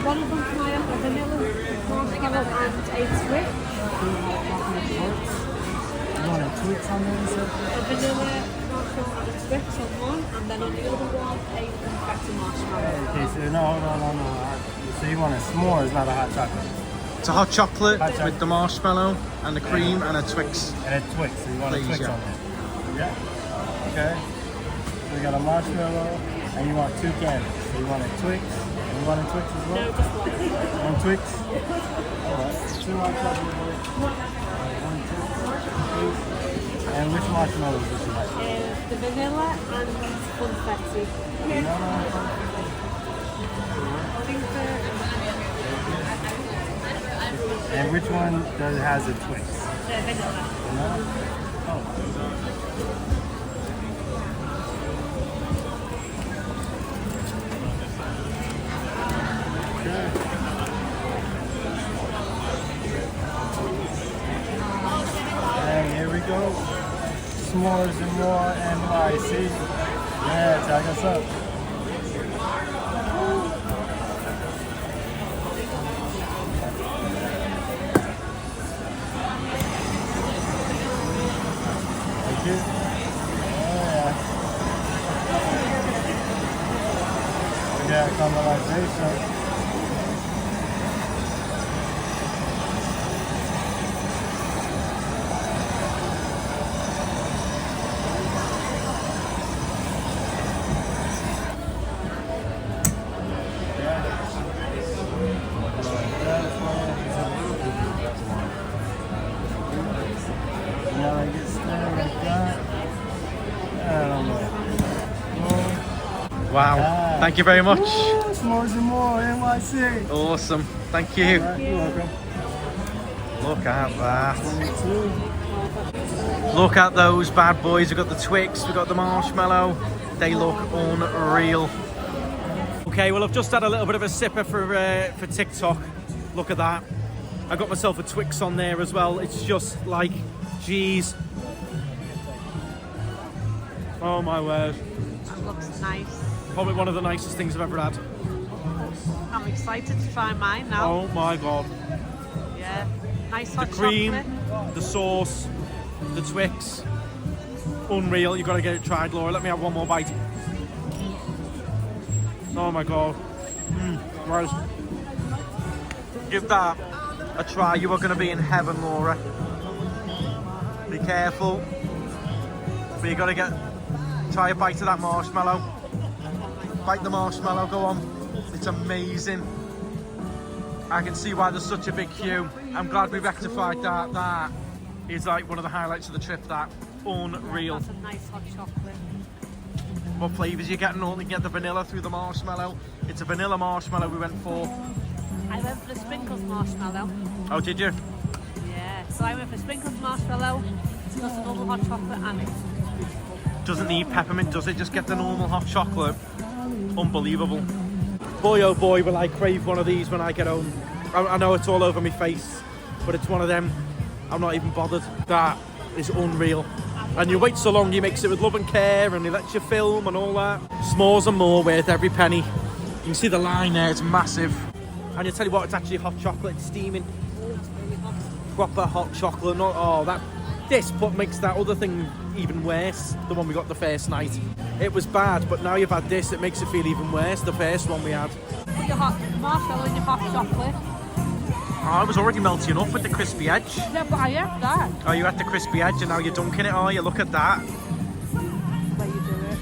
One of them can I have a vanilla marshmallow and a Twix? You want a Twix on there, sir? A vanilla marshmallow and a Twix on one, and then on the other one a confetti marshmallow. Okay, so no, hold on. So you want a s'mores, not a hot chocolate? It's a hot chocolate with the marshmallow and the cream and a Twix. And a Twix, so you want Please, a Twix yeah. on there? Yeah. Okay. So we got a marshmallow, and you want 2 candies. So you want a Twix, and you want a Twix as well? No, just one. One Twix? Alright. 2 hot chocolate. 1 Twix. And which marshmallows would you like? The vanilla and confetti. I think And which one has a Twix? vanilla. Vanilla? Oh. And here we go. S'mores N More NYC. Yeah, check us up. Thank you. Yeah. We got caramelization. Wow, thank you very much. S'mores N More NYC. Awesome, thank you. All right, you're welcome. Look at that. 22. Look at those bad boys. We've got the Twix, we've got the marshmallow. They look unreal. Okay, well I've just had a little bit of a sipper for TikTok. Look at that. I got myself a Twix on there as well. It's just like, geez. Oh my word. That looks nice. Probably one of the nicest things I've ever had. I'm excited to try mine now. Oh my God. Yeah. Nice hot The cream, chocolate. the sauce, the Twix. Unreal. You've got to get it tried, Laura. Let me have one more bite. Oh my God. Right. Give that a try. You are going to be in heaven, Laura. Be careful. But you got to try a bite of that marshmallow. Bite the marshmallow, go on. It's amazing. I can see why there's such a big queue. I'm glad we rectified that. That is like one of the highlights of the trip, that. Unreal. That's a nice hot chocolate. What flavours are you getting? Only get the vanilla through the marshmallow. It's a vanilla marshmallow we went for. I went for the sprinkles marshmallow. Oh, did you? Yeah, so I went for sprinkles marshmallow, just a normal hot chocolate, and it. Doesn't need peppermint, does it? Just get the normal hot chocolate. Unbelievable. Boy, oh boy, will I crave one of these when I get home. I know it's all over my face, but it's one of them. I'm not even bothered. That is unreal. And you wait so long, he makes it with love and care, and he lets you film and all that. S'mores and more, worth every penny. You can see the line there, it's massive. And you tell you what, it's actually hot chocolate, it's steaming. Proper hot chocolate, not, oh, that, this what makes that other thing even worse, the one we got the first night. It was bad, but now you've had this, it makes it feel even worse, the first one we had. Put your hot marshmallow in your hot chocolate. Oh, it was already melting up with the crispy edge. Yeah, but I had that. Oh, you had the crispy edge and now you're dunking it, oh, you look at that. Where you do it.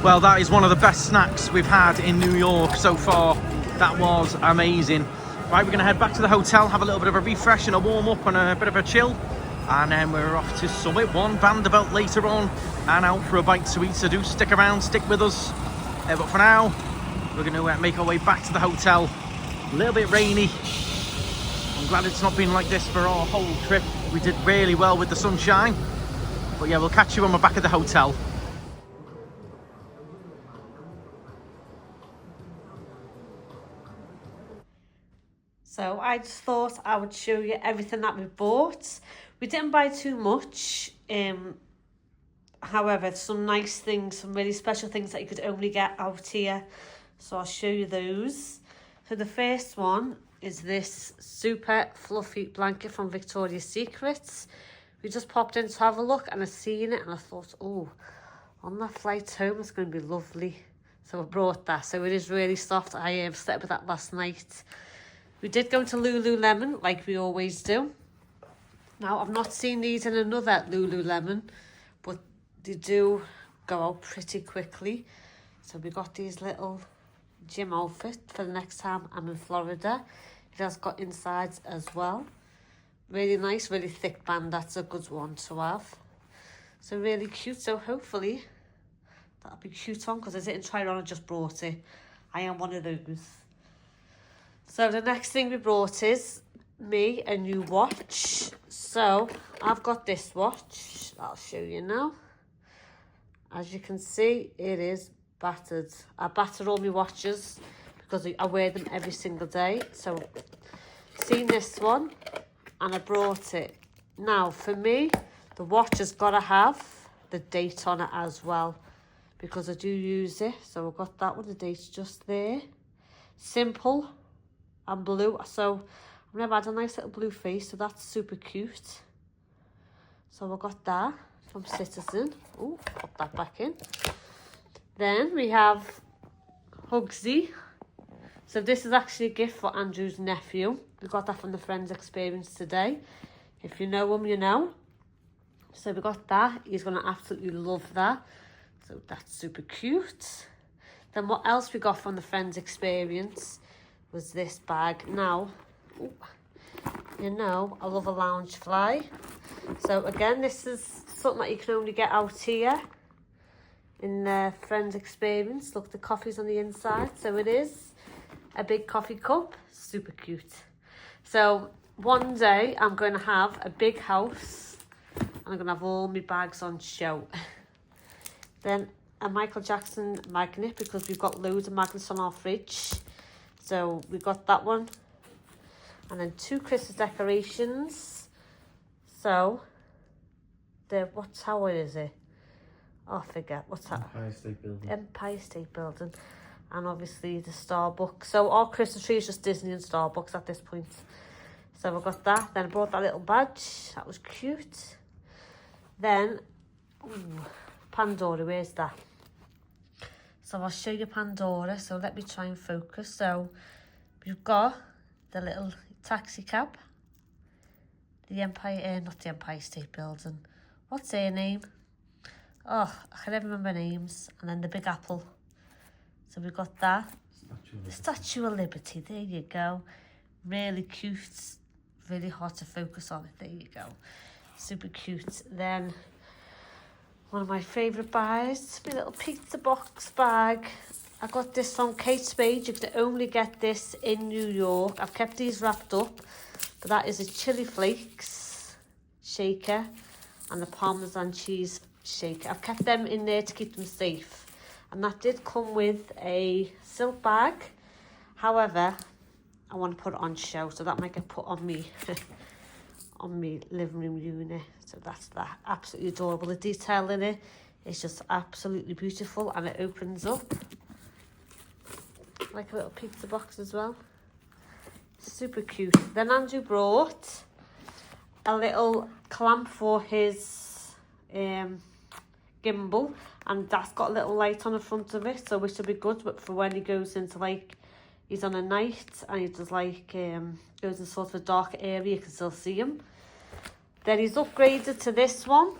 Well, that is one of the best snacks we've had in New York so far. That was amazing. Right, we're going to head back to the hotel, have a little bit of a refresh and a warm up and a bit of a chill. And then we're off to Summit One Vanderbilt later on and out for a bite to eat. So do stick around, stick with us. But for now, we're going to make our way back to the hotel. A little bit rainy. I'm glad it's not been like this for our whole trip. We did really well with the sunshine. But yeah, we'll catch you when we're back at the hotel. So I just thought I would show you everything that we bought. We didn't buy too much. However, some nice things, some really special things that you could only get out here. So I'll show you those. So the first one is this super fluffy blanket from Victoria's Secrets. We just popped in to have a look and I seen it and I thought, oh, on that flight home it's going to be lovely. So I brought that. So it is really soft. I slept with that last night. We did go to Lululemon, like we always do. Now, I've not seen these in another Lululemon, but they do go out pretty quickly. So we got these little gym outfits for the next time I'm in Florida. It has got insides as well. Really nice, really thick band. That's a good one to have. So really cute. So hopefully that'll be cute on, because I didn't try it on, I just brought it. I am one of those. So the next thing we brought is me a new watch. So I've got this watch. I'll show you now. As you can see, it is battered. I batter all my watches because I wear them every single day. So seen this one and I brought it. Now for me, the watch has got to have the date on it as well, because I do use it. So I've got that one, the date's just there. Simple and blue. So I've never had a nice little blue face, so that's super cute. So I got that from Citizen. Oh, put that back in. Then we have Hugsy. So this is actually a gift for Andrew's nephew. We got that from the Friends Experience today. If you know him, you know. So we got that. He's going to absolutely love that. So that's super cute. Then what else we got from the Friends Experience was this bag. Now, you know, I love a lounge fly. So again, this is something that you can only get out here in the Friends Experience. Look, the coffee's on the inside. So it is a big coffee cup. Super cute. So one day I'm going to have a big house and I'm going to have all my bags on show. Then a Michael Jackson magnet, because we've got loads of magnets on our fridge. So we got that one. And then 2 Christmas decorations. So, what tower is it? Oh, I forget. What's that? Empire State Building. Empire State Building. And obviously the Starbucks. So our Christmas tree is just Disney and Starbucks at this point. So I got that. Then I brought that little badge. That was cute. Then, Pandora, where's that? So I'll show you Pandora. So let me try and focus. So we've got the little taxi cab. The Empire, not the Empire State Building. What's her name? Oh, I can never remember names. And then the Big Apple. So we've got that. The Statue of Liberty. There you go. Really cute. Really hard to focus on it. There you go. Super cute. Then one of my favourite buys, my little pizza box bag. I got this from Kate Spade. You can only get this in New York. I've kept these wrapped up. But that is a chili flakes shaker and the Parmesan cheese shaker. I've kept them in there to keep them safe. And that did come with a silk bag. However, I want to put it on show, so that might get put on me on my living room unit. So that's that. Absolutely adorable. The detail in it is just absolutely beautiful, and it opens up like a little pizza box as well. Super cute. Then Andrew brought a little clamp for his gimbal, and that's got a little light on the front of it, so which will be good but for when he goes into, like, he's on a night and he does like goes in sort of a dark area, you can still see him. Then he's upgraded to this one.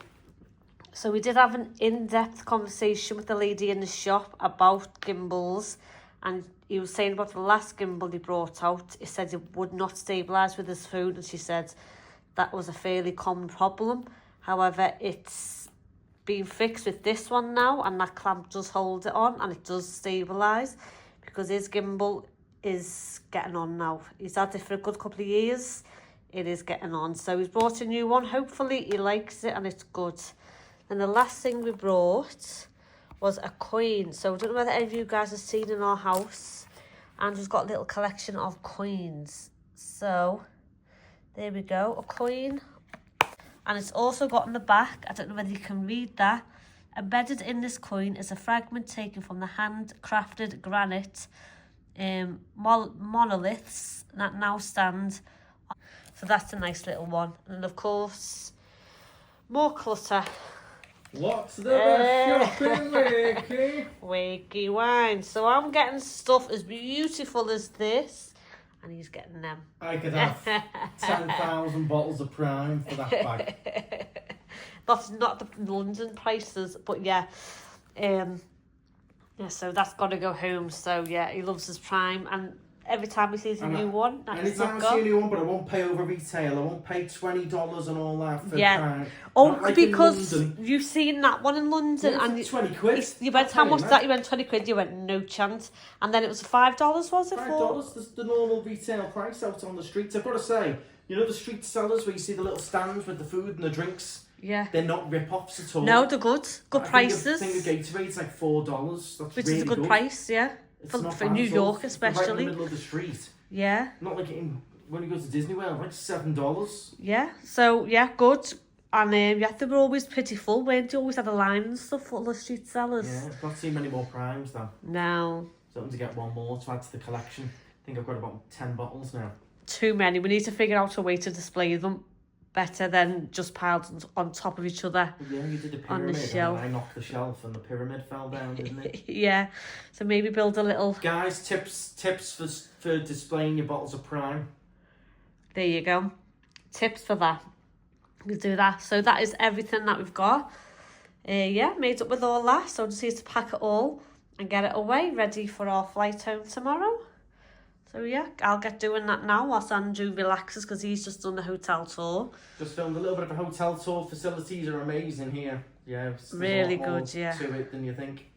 So we did have an in-depth conversation with the lady in the shop about gimbals, and he was saying about the last gimbal he brought out. He said it would not stabilise with his phone, and she said that was a fairly common problem. However, it's been fixed with this one now, and that clamp does hold it on and it does stabilise, because his gimbal is getting on now. He's had it for a good couple of years. It is getting on. So he's brought a new one. Hopefully he likes it and it's good. And the last thing we brought was a coin. So I don't know whether any of you guys have seen in our house. Andrew's got a little collection of coins. So there we go, a coin. And it's also got on the back, I don't know whether you can read that. Embedded in this coin is a fragment taken from the handcrafted granite monoliths that now stand. So that's a nice little one. And of course, more clutter. What's the best shopping, Wakey? Wakey wine. So I'm getting stuff as beautiful as this, and he's getting them. I could have 10,000 bottles of Prime for that bag. That's not the London prices, but yeah. Yeah, so that's got to go home. So yeah, he loves his Prime, and every time he sees a new one, anytime I see a new one, but I won't pay over retail. I won't pay $20 and all that for Prime. Oh, like because you've seen that one in London, yeah, and 20 quid. You went, how much that? You went 20 quid. You went, no chance. And then it was $5, was it? $5, the normal retail price out on the streets. I've got to say, you know the street sellers where you see the little stands with the food and the drinks? Yeah. They're not rip-offs at all. No, they're good. Good prices. I think a Gatorade's like $4. That's which really is a good price, yeah. For New York, especially. Right in the middle of the street. Yeah. Not like when you go to Disney World, like $7. Yeah. So, yeah, good. And yeah, they were always pretty full, weren't they? Always had a line and stuff full of street sellers. Yeah, I've not seen many more Primes though. No. Something to get one more to add to the collection. I think I've got about 10 bottles now. Too many. We need to figure out a way to display them better than just piled on top of each other. Yeah, you did a pyramid on the shelf. And I knocked the shelf and the pyramid fell down, didn't it? Yeah. So maybe build a little... Guys, tips for displaying your bottles of Prime. There you go. Tips for that. We do that. So that is everything that we've got. Yeah, made up with all that. So I just need to pack it all and get it away, ready for our flight home tomorrow. So yeah, I'll get doing that now whilst Andrew relaxes because he's just done the hotel tour. Just filmed a little bit of a hotel tour. Facilities are amazing here. Yeah, there's Really a lot more good, yeah. to it than you think.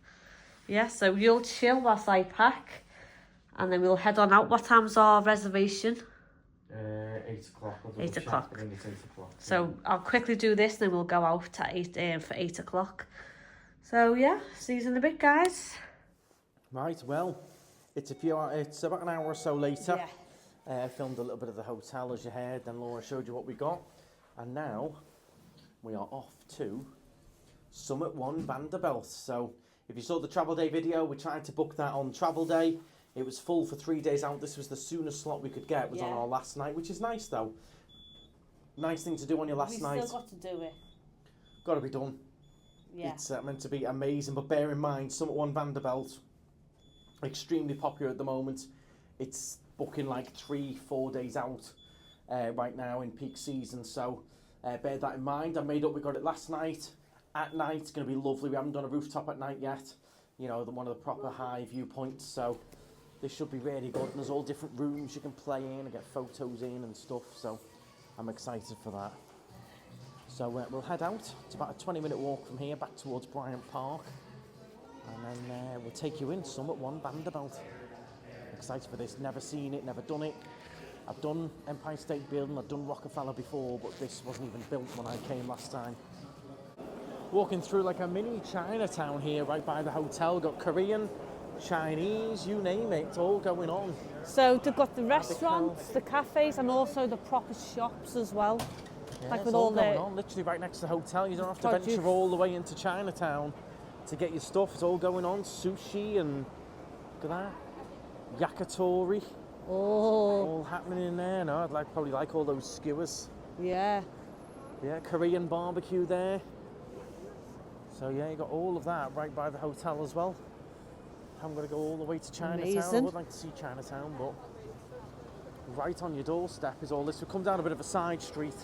Yeah, so you'll chill whilst I pack, and then we'll head on out. What time's our reservation? 8 o'clock. 8 o'clock. I think it's 8 o'clock. So I'll quickly do this, then we'll go out at 8 for 8 o'clock. So yeah, see you in a bit, guys. Right, well, it's about an hour or so later. Yeah. I filmed a little bit of the hotel as you heard, then Laura showed you what we got. And now we are off to Summit One Vanderbilt. So if you saw the travel day video, we tried to book that on travel day. It was full for 3 days out. This was the soonest slot we could get, was on our last night, which is nice though. Nice thing to do on your last night. We still got to do it. Got to be done. Yeah. It's meant to be amazing, but bear in mind, Summit One Vanderbilt, extremely popular at the moment. It's booking like 3-4 days out right now in peak season, so bear that in mind. I made up, we got it last night. At night, it's going to be lovely. We haven't done a rooftop at night yet. You know, one of the proper high viewpoints, so this should be really good. And there's all different rooms you can play in and get photos in and stuff, so I'm excited for that. So we'll head out. It's about a 20-minute walk from here back towards Bryant Park, and then we'll take you in Summit One Vanderbilt. Excited for this. Never seen it, never done it. I've done Empire State Building, I've done Rockefeller before, but this wasn't even built when I came last time. Walking through like a mini Chinatown here, right by the hotel. Got Korean, Chinese, you name it, it's all going on. So they've got the restaurants, the cafes, and also the proper shops as well. Yeah, like it's with all all going the on, literally right next to the hotel. You don't have to produce. venture all the way into Chinatown to get your stuff. It's all going on. Sushi and look at that. Yakitori. Oh. All happening in there. No, I'd probably like all those skewers. Yeah. Yeah, Korean barbecue there. So yeah, you got all of that right by the hotel as well. I'm going to go all the way to Chinatown. Amazing. I would like to see Chinatown, but right on your doorstep is all this. We come down a bit of a side street,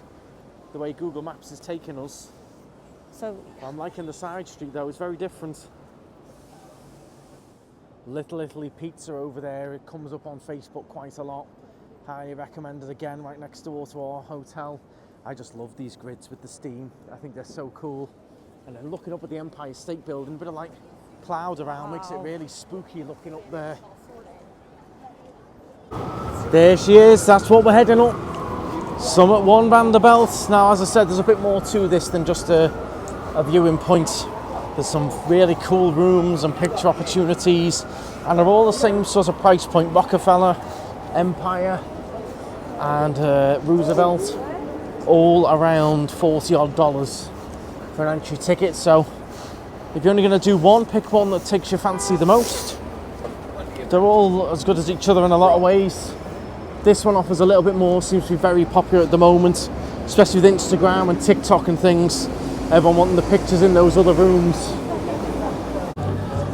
the way Google Maps is taking us. So I'm liking the side street though, it's very different. Little Italy Pizza over there, it comes up on Facebook quite a lot. Highly recommended again, right next door to our hotel. I just love these grids with the steam. I think they're so cool. And then looking up at the Empire State Building, a bit of like cloud around, makes it really spooky looking up there. There she is, that's what we're heading up. Summit One Vanderbilt. Now, as I said, there's a bit more to this than just a viewing point. There's some really cool rooms and picture opportunities, and they're all the same sort of price point. Rockefeller, Empire, and Roosevelt, all around $40 odd for an entry ticket. So if you're only going to do one, pick one that takes your fancy the most. They're all as good as each other in a lot of ways. This one offers a little bit more, seems to be very popular at the moment, especially with Instagram and TikTok and things. Everyone wanting the pictures in those other rooms.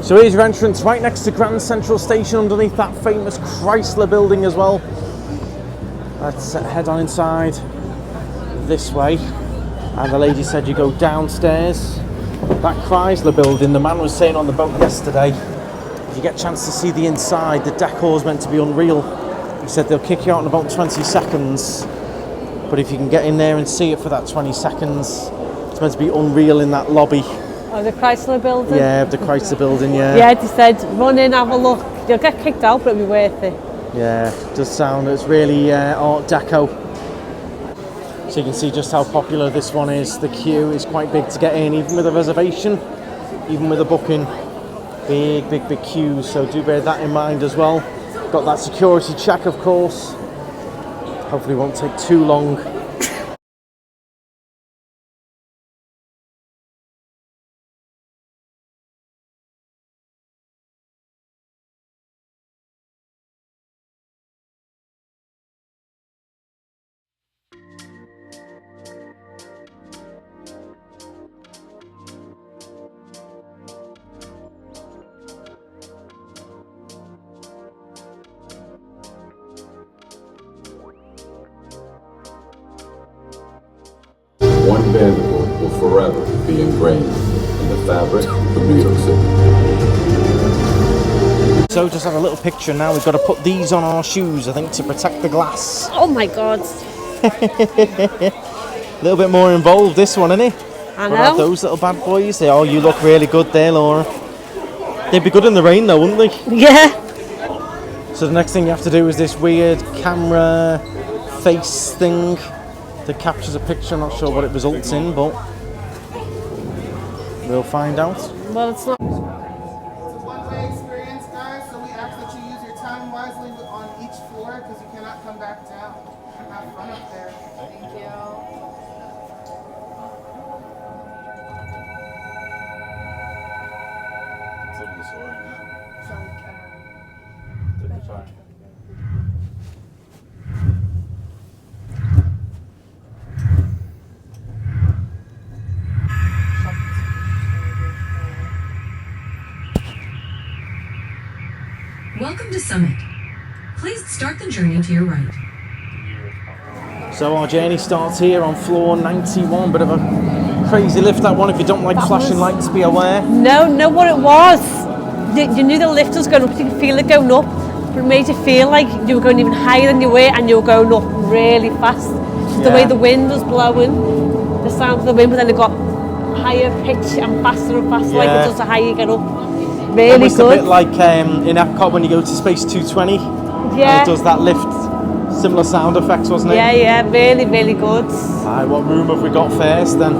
So here's your entrance, right next to Grand Central Station, underneath that famous Chrysler building as well. Let's head on inside this way. And the lady said you go downstairs. That Chrysler building, the man was saying on the boat yesterday, if you get a chance to see the inside, the decor's meant to be unreal. He said they'll kick you out in about 20 seconds. But if you can get in there and see it for that 20 seconds, it's meant to be unreal in that lobby. Oh, the Chrysler building? Yeah, the Chrysler building, yeah. Yeah, they said run in, have a look. You'll get kicked out, but it'll be worth it. Yeah, it does sound, it's really Art Deco. So you can see just how popular this one is. The queue is quite big to get in, even with a reservation, even with a booking. Big queues, so do bear that in mind as well. Got that security check, of course. Hopefully it won't take too long. One Vanderbilt will forever be ingrained in the fabric of New York City. So just had a little picture now. We've got to put these on our shoes, I think, to protect the glass. Oh my God. A little bit more involved, this one, isn't it? I know. What about those little bad boys? Oh, you look really good there, Laura. They'd be good in the rain though, wouldn't they? Yeah. So the next thing you have to do is this weird camera face thing that captures a picture. Not sure what it results in, but we'll find out. Well, it's not. It's a one-way experience, guys, so we ask that you use your time wisely on each floor because you cannot come back down. Have fun up there. Thank you. Welcome to Summit. Please start the journey to your right. So our journey starts here on floor 91. Bit of a crazy lift, that one. If you don't like flashing lights, be aware. No, know what it was. You knew the lift was going up, you could feel it going up, but it made you feel like you were going even higher than you were and you were going up really fast. The way the wind was blowing, the sound of the wind, but then it got higher pitch and faster, like it does the higher you get up. Really almost good. a bit like in Epcot when you go to Space 220. Yeah. And it does that lift. Similar sound effects, wasn't it? Yeah, really, really good. Alright, what room have we got first then?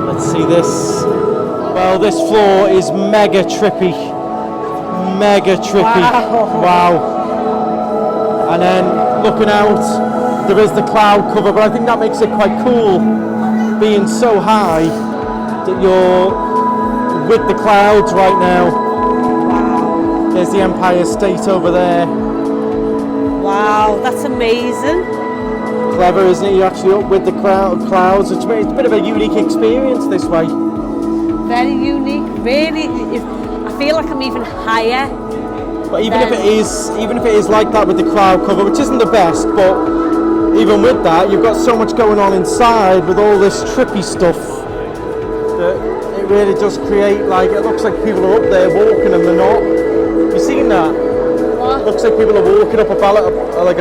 Let's see this. Well, this floor is mega trippy. Mega trippy. Wow. And then looking out, there is the cloud cover, but I think that makes it quite cool being so high that you're with the clouds right now. Wow. There's the Empire State over there. Wow, that's amazing. Clever, isn't it? You're actually up with the clouds. It's a bit of a unique experience this way. Very unique, really. I feel like I'm even higher. But even if it is like that with the cloud cover, which isn't the best, but even with that, you've got so much going on inside with all this trippy stuff that it really does create, like, it looks like people are up there walking and they're not. You seen that? What? Looks like people are walking up a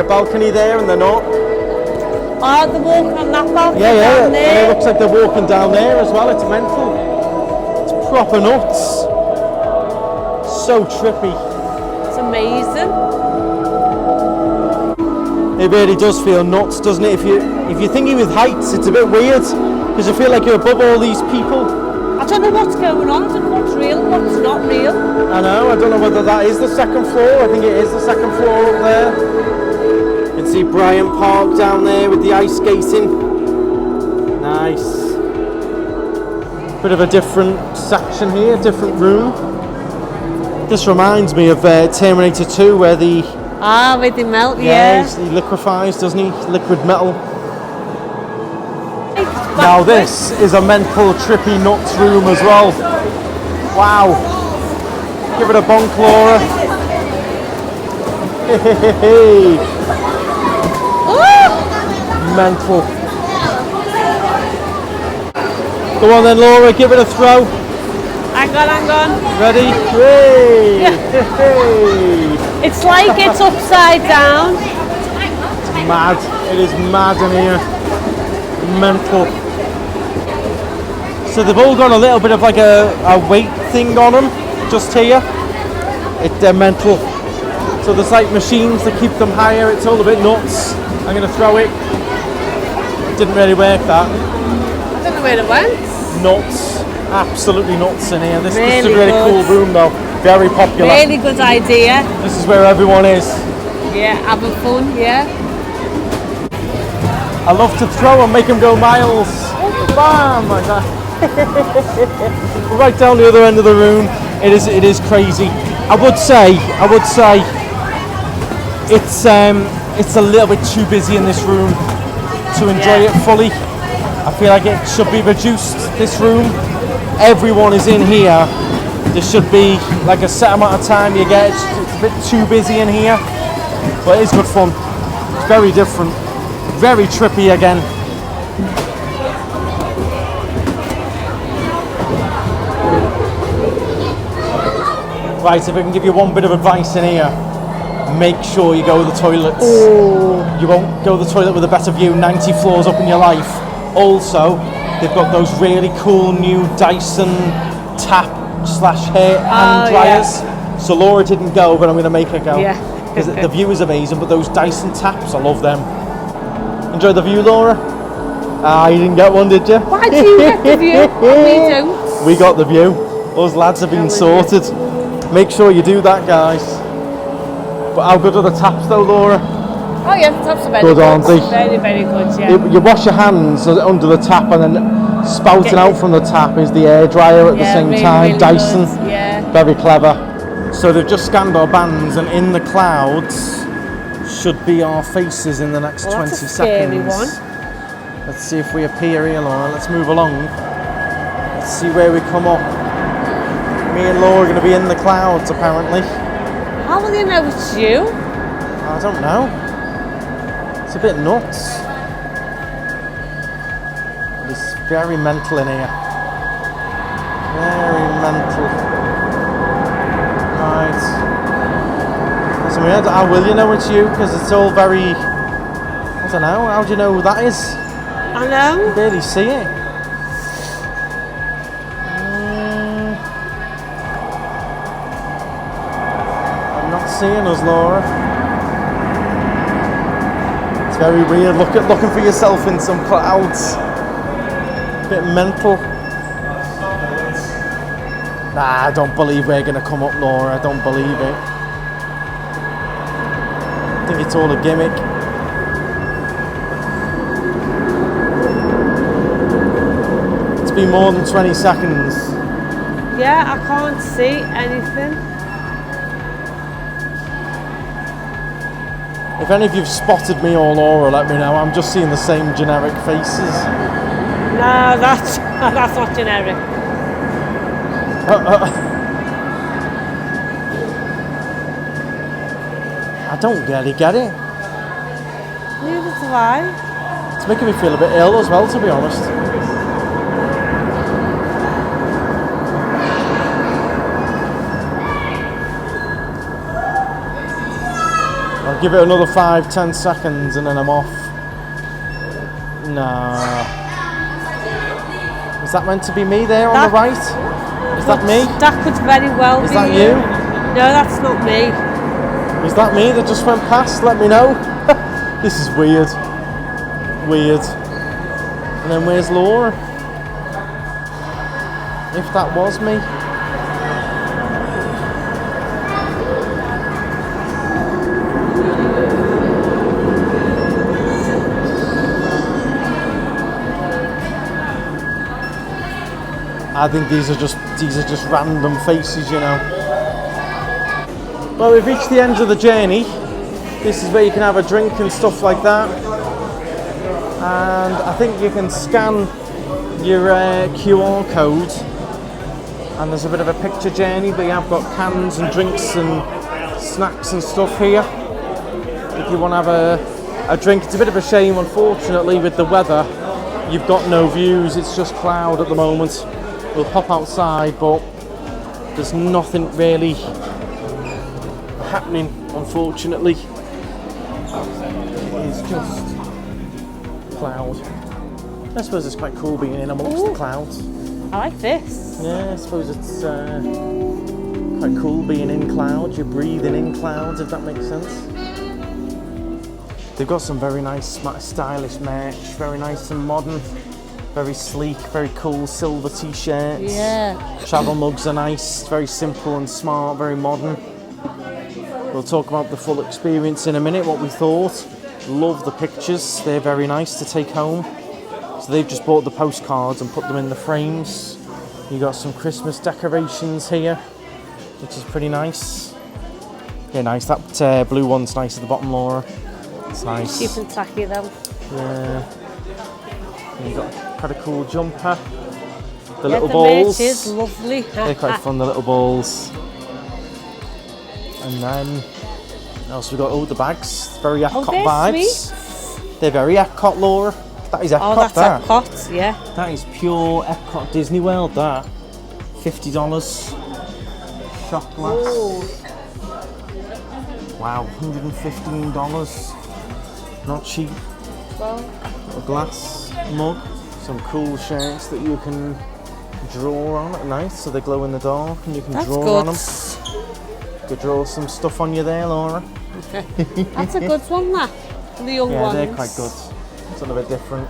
balcony there and they're not. Oh, they're walking on that balcony down there? And it looks like they're walking down there as well. It's mental. It's proper nuts. So trippy. It's amazing. It really does feel nuts, doesn't it? If you're thinking with heights, it's a bit weird because you feel like you're above all these people. I don't know what's going on. I don't know what's real and what's not real. I know. I don't know whether that is the second floor. I think it is the second floor up there. You can see Bryant Park down there with the ice skating. Nice. Bit of a different section here, different room. This reminds me of Terminator 2 where the... where they melt, yeah. He liquefies, doesn't he? Liquid metal. Now this is a mental trippy nuts room as well. Wow. Give it a bonk, Laura. Hey. Mental. Go on then, Laura, give it a throw. Hang on. Ready? Hey. It's like it's upside down. It's mad. It is mad in here. Mental. So they've all got a little bit of like a weight thing on them, just here. They're mental. So there's like machines that keep them higher. It's all a bit nuts. I'm going to throw it. It didn't really work, that. I don't know where it went. Nuts. Absolutely nuts in here. This is a Really really good. cool room though. Very popular. Really good idea. This is where everyone is. Yeah, having fun, yeah. I love to throw and make them go miles. Bam! Like that. Right down the other end of the room. It is crazy. I would say it's a little bit too busy in this room to enjoy it fully. I feel like it should be reduced, this room. Everyone is in here. There should be like a set amount of time you get. It's a bit too busy in here, but it is good fun. It's very different, very trippy again. Right, if I can give you one bit of advice in here, make sure you go to the toilets. You won't go to the toilet with a better view 90 floors up in your life. Also, they've got those really cool new Dyson tap/hair hand dryers. Yeah. So Laura didn't go, but I'm going to make her go. Yeah. Because the view is amazing, but those Dyson taps, I love them. Enjoy the view, Laura? You didn't get one, did you? Why do you get the view? We don't. We got the view. Those lads have been sorted. Make sure you do that, guys. But how good are the taps though, Laura? Oh yeah, the taps are very Good, good. aren't they? Very, very good, yeah. You wash your hands under the tap, and then spouting out from the tap is the air dryer at the same really, time. really Dyson. good, yeah. Very clever. So they've just scanned our bands, and in the clouds should be our faces in the next 20 that's a scary seconds. one. Let's see if we appear here, Laura. Let's move along. Let's see where we come up. Me and Laura are going to be in the clouds, apparently. How will you know it's you? I don't know. It's a bit nuts. It's very mental in here. Very mental. Right. That's weird. How will you know it's you? Because it's all very... I don't know. How do you know who that is? I know. You barely see it. I'm not seeing us, Laura. It's very weird. Looking for yourself in some clouds. Bit mental. Nah, I don't believe we're gonna come up, Laura. I don't believe it. I think it's all a gimmick. It's been more than 20 seconds. Yeah, I can't see anything. If any of you've spotted me or Laura, let me know. I'm just seeing the same generic faces. No, that's not generic. I don't get it. Neither do I. It's making me feel a bit ill as well, to be honest. I'll give it another 5-10 seconds and then I'm off. No. Is that meant to be me there on the right? Is that me? That could very well be. Is that you? No, that's not me. Is that me that just went past? Let me know. This is weird. Weird. And then where's Laura? If that was me. I think these are just random faces, you know. Well, we've reached the end of the journey. This is where you can have a drink and stuff like that. And I think you can scan your QR code. And there's a bit of a picture journey, but you have got cans and drinks and snacks and stuff here. If you want to have a drink, it's a bit of a shame, unfortunately, with the weather. You've got no views, it's just cloud at the moment. We'll pop outside, but there's nothing really happening, unfortunately. It's just cloud. I suppose it's quite cool being in amongst the clouds. I like this. Yeah, I suppose it's quite cool being in clouds. You're breathing in clouds, if that makes sense. They've got some very nice, stylish merch, very nice and modern. Very sleek, very cool silver t-shirts. Yeah. Travel mugs are nice, very simple and smart, very modern. We'll talk about the full experience in a minute, what we thought. Love the pictures, they're very nice to take home. So they've just bought the postcards and put them in the frames. You got some Christmas decorations here, which is pretty nice. Yeah, nice. That blue one's nice at the bottom, Laura. It's nice. Cheap and tacky though. Yeah. And you've got quite a cool jumper. The little the balls. merch is lovely. They're quite fun, the little balls. And then also we've got the bags. Very Epcot vibes. Sweet. They're very Epcot, Laura. That is Epcot. Oh, that's Epcot, yeah. That is pure Epcot Disney World, that. $50. shot glass. Wow, $115. Not cheap. A glass mug. Some cool shirts that you can draw on at night, so they glow in the dark and you can draw on them. You could draw some stuff on you there, Laura. Okay. That's a good one, that. The young ones. Yeah, they're quite good. Something a bit different.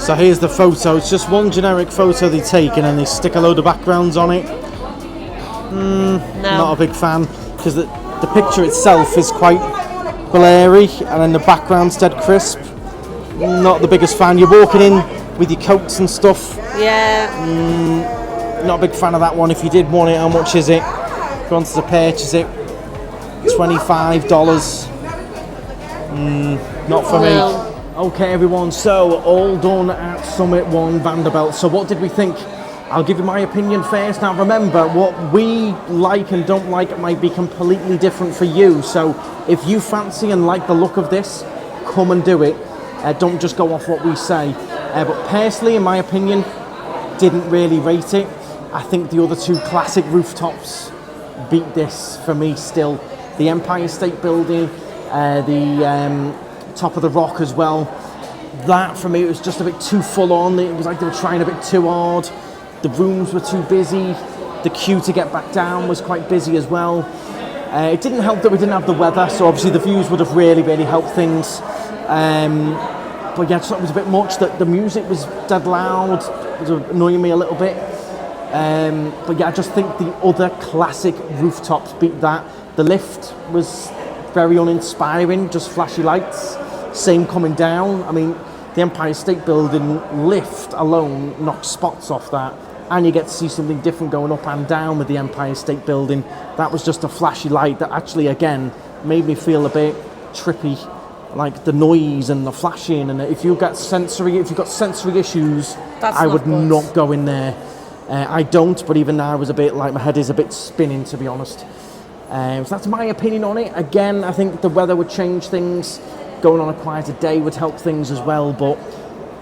So here's the photo. It's just one generic photo they take and then they stick a load of backgrounds on it. No. Not a big fan, because the picture itself is quite blurry and then the background's dead crisp. Not the biggest fan. You're walking in with your coats and stuff. Yeah. Not a big fan of that one. If you did want it, how much is it? If you wanted to purchase it, $25. Not for me. Okay, everyone, so all done at Summit One Vanderbilt. So what did we think? I'll give you my opinion first. Now remember, what we like and don't like might be completely different for you. So if you fancy and like the look of this, come and do it. Don't just go off what we say. But personally, in my opinion, didn't really rate it. I think the other two classic rooftops beat this for me still. The Empire State Building, the top of the rock as well. That for me, it was just a bit too full on. It was like they were trying a bit too hard. The rooms were too busy. The queue to get back down was quite busy as well. It didn't help that we didn't have the weather, so obviously the views would have really, really helped things. But yeah, it was a bit much. That the music was dead loud. It was annoying me a little bit. But yeah, I just think the other classic rooftops beat that. The lift was very uninspiring, just flashy lights. Same coming down. I mean, the Empire State Building lift alone knocks spots off that, and you get to see something different going up and down with the Empire State Building. That was just a flashy light that actually, again, made me feel a bit trippy, like the noise and the flashing. And if you've got sensory issues, I would not go in there. I don't, but even now I was a bit like my head is a bit spinning, to be honest. So that's my opinion on it. Again, I think the weather would change things. Going on a quieter day would help things as well, but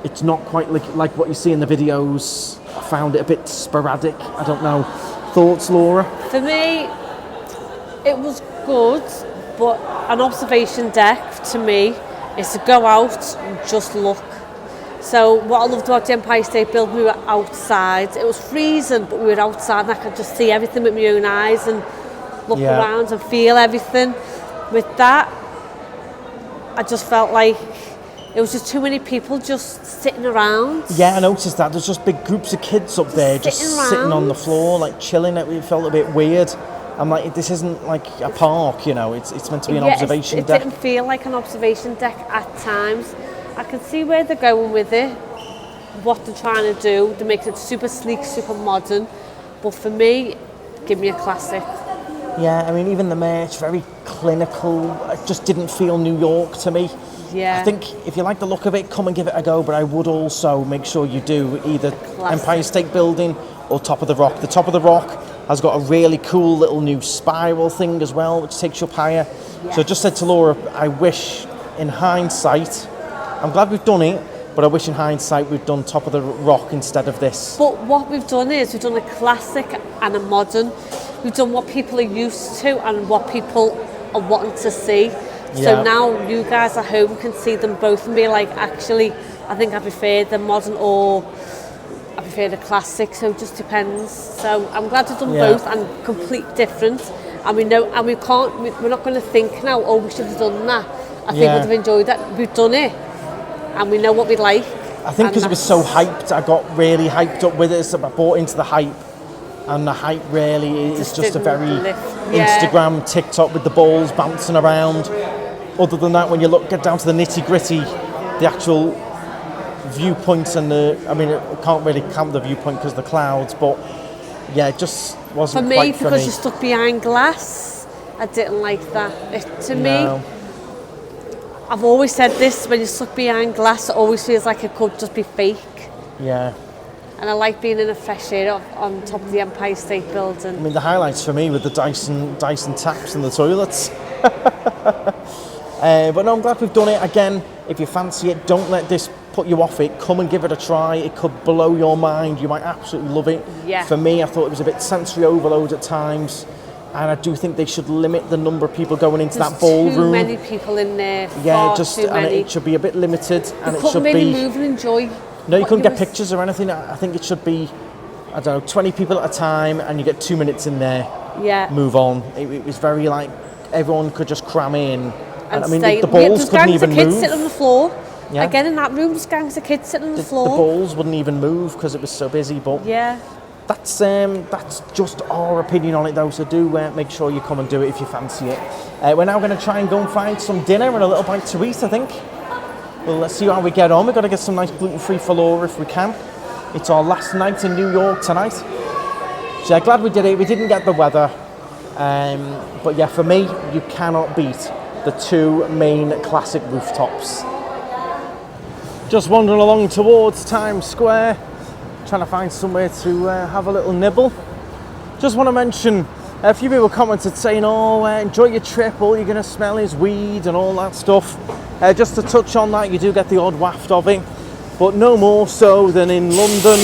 it's not quite like what you see in the videos. I found it a bit sporadic. I don't know. Thoughts, Laura? For me, it was good, but an observation deck to me is to go out and just look. So what I loved about the Empire State Building, we were outside. It was freezing, but we were outside and I could just see everything with my own eyes and look around and feel everything. With that, I just felt like it was just too many people just sitting around. Yeah, I noticed that. There's just big groups of kids up there just sitting on the floor, like chilling. It felt a bit weird. I'm like, this isn't like a park, you know. It's meant to be an observation deck. It didn't feel like an observation deck at times. I can see where they're going with it, what they're trying to do. They make it super sleek, super modern. But for me, give me a classic. Yeah, I mean, even the merch, very clinical. It just didn't feel New York to me. Yeah. I think if you like the look of it, come and give it a go. But I would also make sure you do either Empire State Building or Top of the Rock. The Top of the Rock has got a really cool little new spiral thing as well, which takes you up higher. Yes. So I just said to Laura, I wish in hindsight, I'm glad we've done it, but I wish in hindsight we'd done Top of the Rock instead of this. But what we've done is we've done a classic and a modern. We've done what people are used to and what people are wanting to see. Yeah. So now you guys at home can see them both and be like, actually, I think I prefer the modern or I prefer the classic, so it just depends. So I'm glad we've done both and complete different. And we know, and we're not going to think now, oh, we should have done that. I think we'd have enjoyed that. We've done it and we know what we like. I think because it was so hyped, I got really hyped up with it, so I bought into the hype. And the hype really is just a very Instagram, TikTok with the balls bouncing around. Other than that, when you get down to the nitty gritty, the actual viewpoints and I mean, I can't really count the viewpoint because of the clouds, but yeah, it just wasn't quite for me. Because you're stuck behind glass, I didn't like that. To me, I've always said this, when you're stuck behind glass, it always feels like it could just be fake. Yeah. And I like being in a fresh air on top of the Empire State Building. I mean, the highlights for me were the Dyson taps in the toilets. But no, I'm glad we've done it. Again, if you fancy it, don't let this put you off it, come and give it a try. It could blow your mind. You might absolutely love it. Yeah. For me, I thought it was a bit sensory overload at times. And I do think they should limit the number of people going into that ballroom. Too many people in there. Yeah, far just too and many. it should be a bit limited, and it should couldn't really be. move and enjoy. No, you what couldn't get was- pictures or anything. I think it should be, I don't know, 20 people at a time, and you get 2 minutes in there. Yeah. Move on. It was very like everyone could just cram in. And I mean, stay. the balls there's couldn't gangs even of kids move. sitting on the floor. Yeah. Again, in that room, there's gangs of kids sitting on the The floor. balls wouldn't even move because it was so busy. But Yeah. that's just our opinion on it, though. So do make sure you come and do it if you fancy it. We're now going to try and go and find some dinner and a little bite to eat, I think. Well, let's see how we get on. We've got to get some nice gluten-free for Laura if we can. It's our last night in New York tonight. So yeah, glad we did it. We didn't get the weather. But yeah, for me, you cannot beat the two main classic rooftops. Just wandering along towards Times Square, trying to find somewhere to have a little nibble. Just want to mention, a few people commented saying, oh, enjoy your trip, all you're going to smell is weed and all that stuff. Just to touch on that, you do get the odd waft of it, but no more so than in London,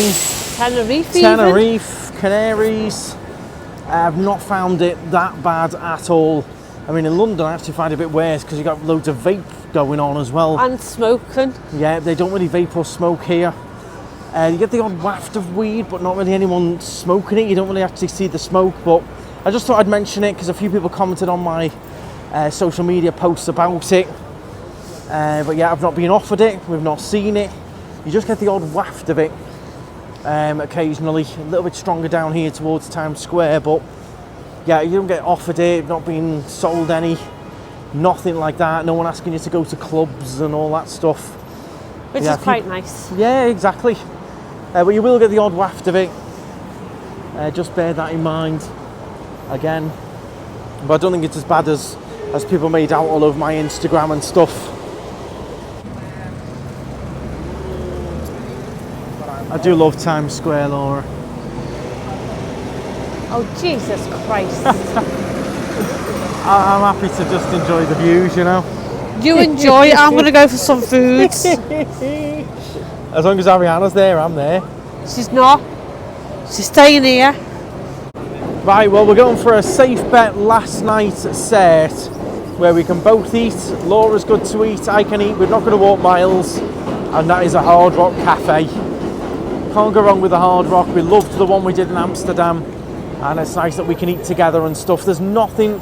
Tenerife, Canaries. I've not found it that bad at all. I mean, in London, I actually find it a bit worse because you've got loads of vape going on as well. And smoking. Yeah, they don't really vape or smoke here. You get the odd waft of weed, but not really anyone smoking it. You don't really actually see the smoke, but I just thought I'd mention it because a few people commented on my social media posts about it. But yeah, I've not been offered it. We've not seen it. You just get the odd waft of it occasionally. A little bit stronger down here towards Times Square, but yeah, you don't get offered it, not being sold any, nothing like that. No one asking you to go to clubs and all that stuff. Which is quite nice. Yeah, exactly. But you will get the odd waft of it. Just bear that in mind. Again, but I don't think it's as bad as people made out all over my Instagram and stuff. I do love Times Square, Laura. Oh, Jesus Christ. I'm happy to just enjoy the views, you know. You enjoy it, I'm going to go for some food. As long as Ariana's there, I'm there. She's not. She's staying here. Right, well, we're going for a safe bet last night set where we can both eat. Laura's good to eat, I can eat. We're not going to walk miles, and that is a Hard Rock Cafe. Can't go wrong with the Hard Rock. We loved the one we did in Amsterdam, and it's nice that we can eat together and stuff. There's nothing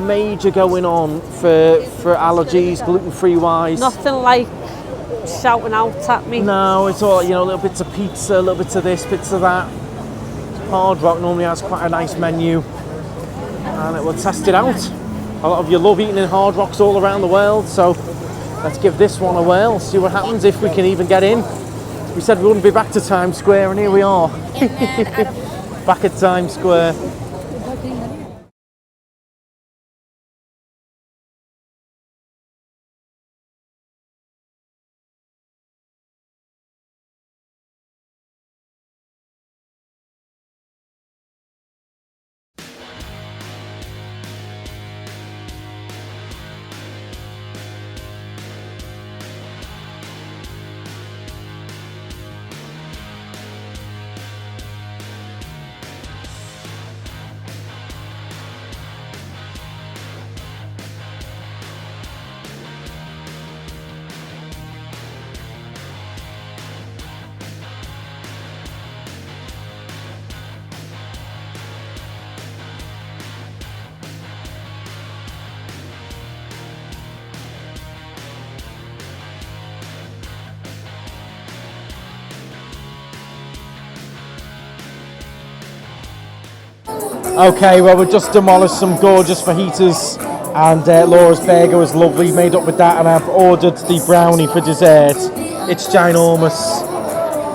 major going on for allergies, gluten-free wise. Nothing like shouting out at me. No, it's all, you know, little bits of pizza, little bits of this, bits of that. Hard Rock normally has quite a nice menu, and we'll test it out. A lot of you love eating in Hard Rocks all around the world, so let's give this one a whirl, see what happens, if we can even get in. We said we wouldn't be back to Times Square, and here we are. Back at Times Square. Okay, well, we just demolished some gorgeous fajitas, and Laura's burger was lovely, made up with that, and I've ordered the brownie for dessert. It's ginormous.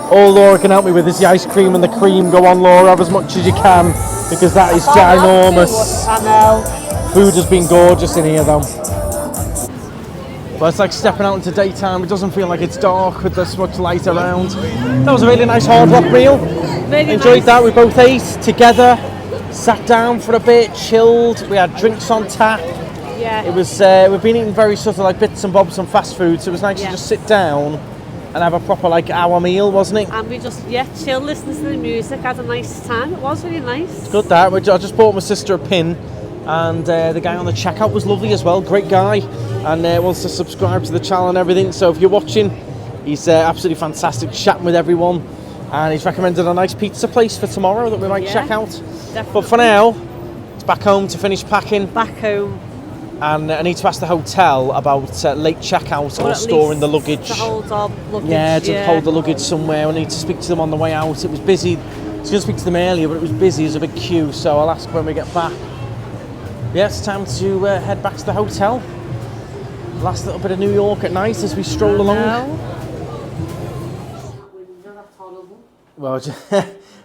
All Laura can help me with is the ice cream and the cream. Go on, Laura, have as much as you can, because that is ginormous. I know. Food has been gorgeous in here, though. But it's like stepping out into daytime. It doesn't feel like it's dark with this much light around. That was a really nice Hard Rock meal. Really Enjoyed nice. that. We both ate together. Sat down for a bit, chilled. We had drinks on tap. Yeah. It was. We've been eating very sort of like bits and bobs and fast food, so it was nice to just sit down and have a proper like hour meal, wasn't it? And we just, yeah, chill, listening to the music, had a nice time. It was really nice. Good that. I just bought my sister a pin, and the guy on the checkout was lovely as well. Great guy, and wants to subscribe to the channel and everything. So if you're watching, he's absolutely fantastic, chatting with everyone, and he's recommended a nice pizza place for tomorrow that we might check out. Definitely. But for now, it's back home to finish packing. Back home. And I need to ask the hotel about late checkout or storing the luggage. To hold our luggage. Yeah, to hold the luggage somewhere. I need to speak to them on the way out. It was busy. I was going to speak to them earlier, but it was busy. There's a big queue, so I'll ask when we get back. Yeah, it's time to head back to the hotel. Last little bit of New York at night as we stroll along. Well,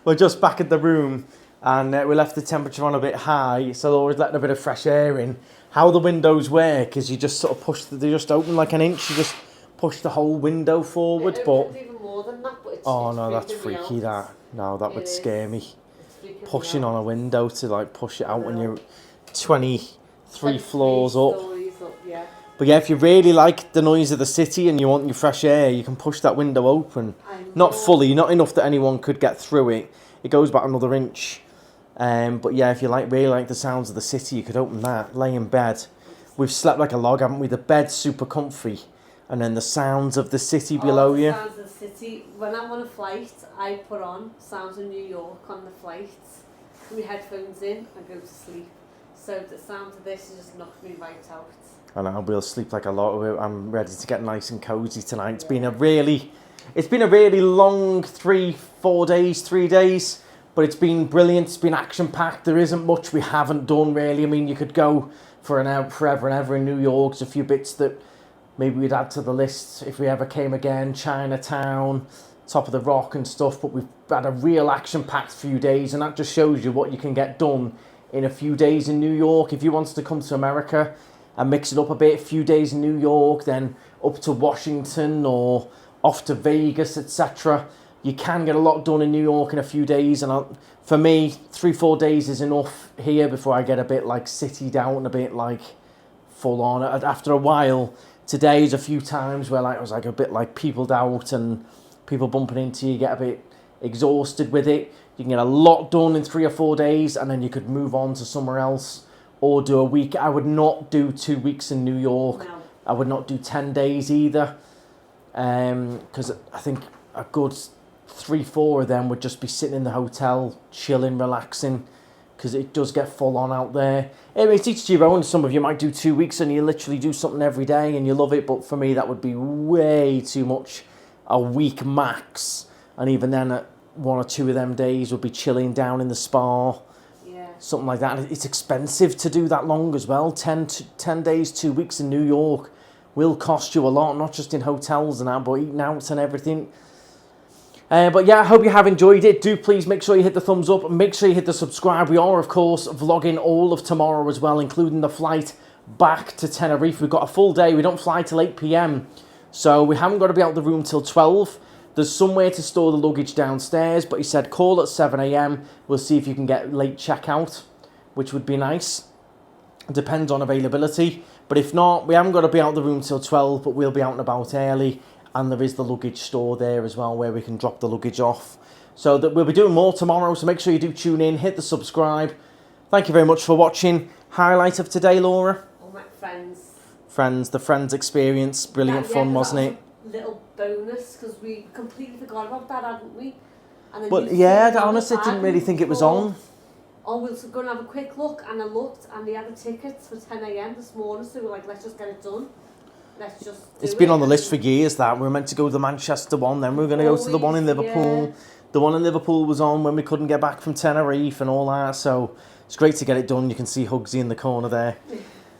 we're just back at the room, and we left the temperature on a bit high, so they're always letting a bit of fresh air in. How the windows work is you just sort of push, they just open like an inch, you just push the whole window forward, but... Even more than that, but oh no, that's freaky, that. No, that would scare me. Pushing on a window to like push it out when you're 23 floors up. But yeah, if you really like the noise of the city and you want your fresh air, you can push that window open. Not fully, not enough that anyone could get through it. It goes back another inch. But yeah, if you really like the sounds of the city, you could open that, lay in bed. We've slept like a log, haven't we? The bed's super comfy, and then the sounds of the city below you. Sounds of the city. When I'm on a flight, I put on sounds of New York on the flight. Put my headphones in and go to sleep. So the sound of this just knocked me right out. I know, we'll sleep like a lot. I'm ready to get nice and cozy tonight. It's been a really long 3 days. But it's been brilliant, it's been action-packed. There isn't much we haven't done, really. I mean, you could go for forever and ever in New York. There's a few bits that maybe we'd add to the list if we ever came again. Chinatown, Top of the Rock and stuff. But we've had a real action-packed few days, and that just shows you what you can get done in a few days in New York. If you wanted to come to America and mix it up a bit, a few days in New York, then up to Washington or off to Vegas, etc., you can get a lot done in New York in a few days, and for me, 3-4 days is enough here before I get a bit like citied out and a bit like full on. After a while, today's a few times where I was like a bit like peopled out and people bumping into you, get a bit exhausted with it. You can get a lot done in 3 or 4 days, and then you could move on to somewhere else or do a week. I would not do 2 weeks in New York. No. I would not do 10 days either, because I think a good 3-4 of them would just be sitting in the hotel, chilling, relaxing, because it does get full on out there. It's each to your own. Some of you might do 2 weeks and you literally do something every day and you love it, but for me that would be way too much. A week max, and even then 1 or 2 of them days would be chilling down in the spa, something like that. It's expensive to do that long as well. 10 days, 2 weeks in New York will cost you a lot, not just in hotels and that, but eating out and everything. But yeah, I hope you have enjoyed it. Do please make sure you hit the thumbs up and make sure you hit the subscribe. We are, of course, vlogging all of tomorrow as well, including the flight back to Tenerife. We've got a full day. We don't fly till 8 p.m. So we haven't got to be out of the room till 12. There's somewhere to store the luggage downstairs, but he said call at 7 a.m. We'll see if you can get late checkout, which would be nice. It depends on availability. But if not, we haven't got to be out of the room till 12, but we'll be out and about early. And there is the luggage store there as well where we can drop the luggage off. So that we'll be doing more tomorrow, so make sure you do tune in, hit the subscribe. Thank you very much for watching. Highlight of today, Laura? All my friends. Friends, the Friends experience. Brilliant fun, wasn't it? Little bonus, because we completely forgot about that, hadn't we? And then but yeah, I honestly didn't really think it was on. Oh, we'll go and have a quick look, and I looked, and they had a ticket for 10 a.m. this morning, so we were like, let's just get it done. Let's just It's been on the list for years that. We were meant to go to the Manchester one, then we were going to go to the one in Liverpool. Yeah. The one in Liverpool was on when we couldn't get back from Tenerife and all that, so it's great to get it done. You can see Hugsy in the corner there.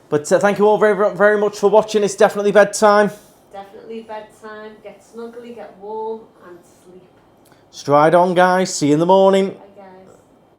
But thank you all very, very much for watching. It's definitely bedtime. Definitely bedtime. Get snuggly, get warm, and sleep. Stride on, guys. See you in the morning.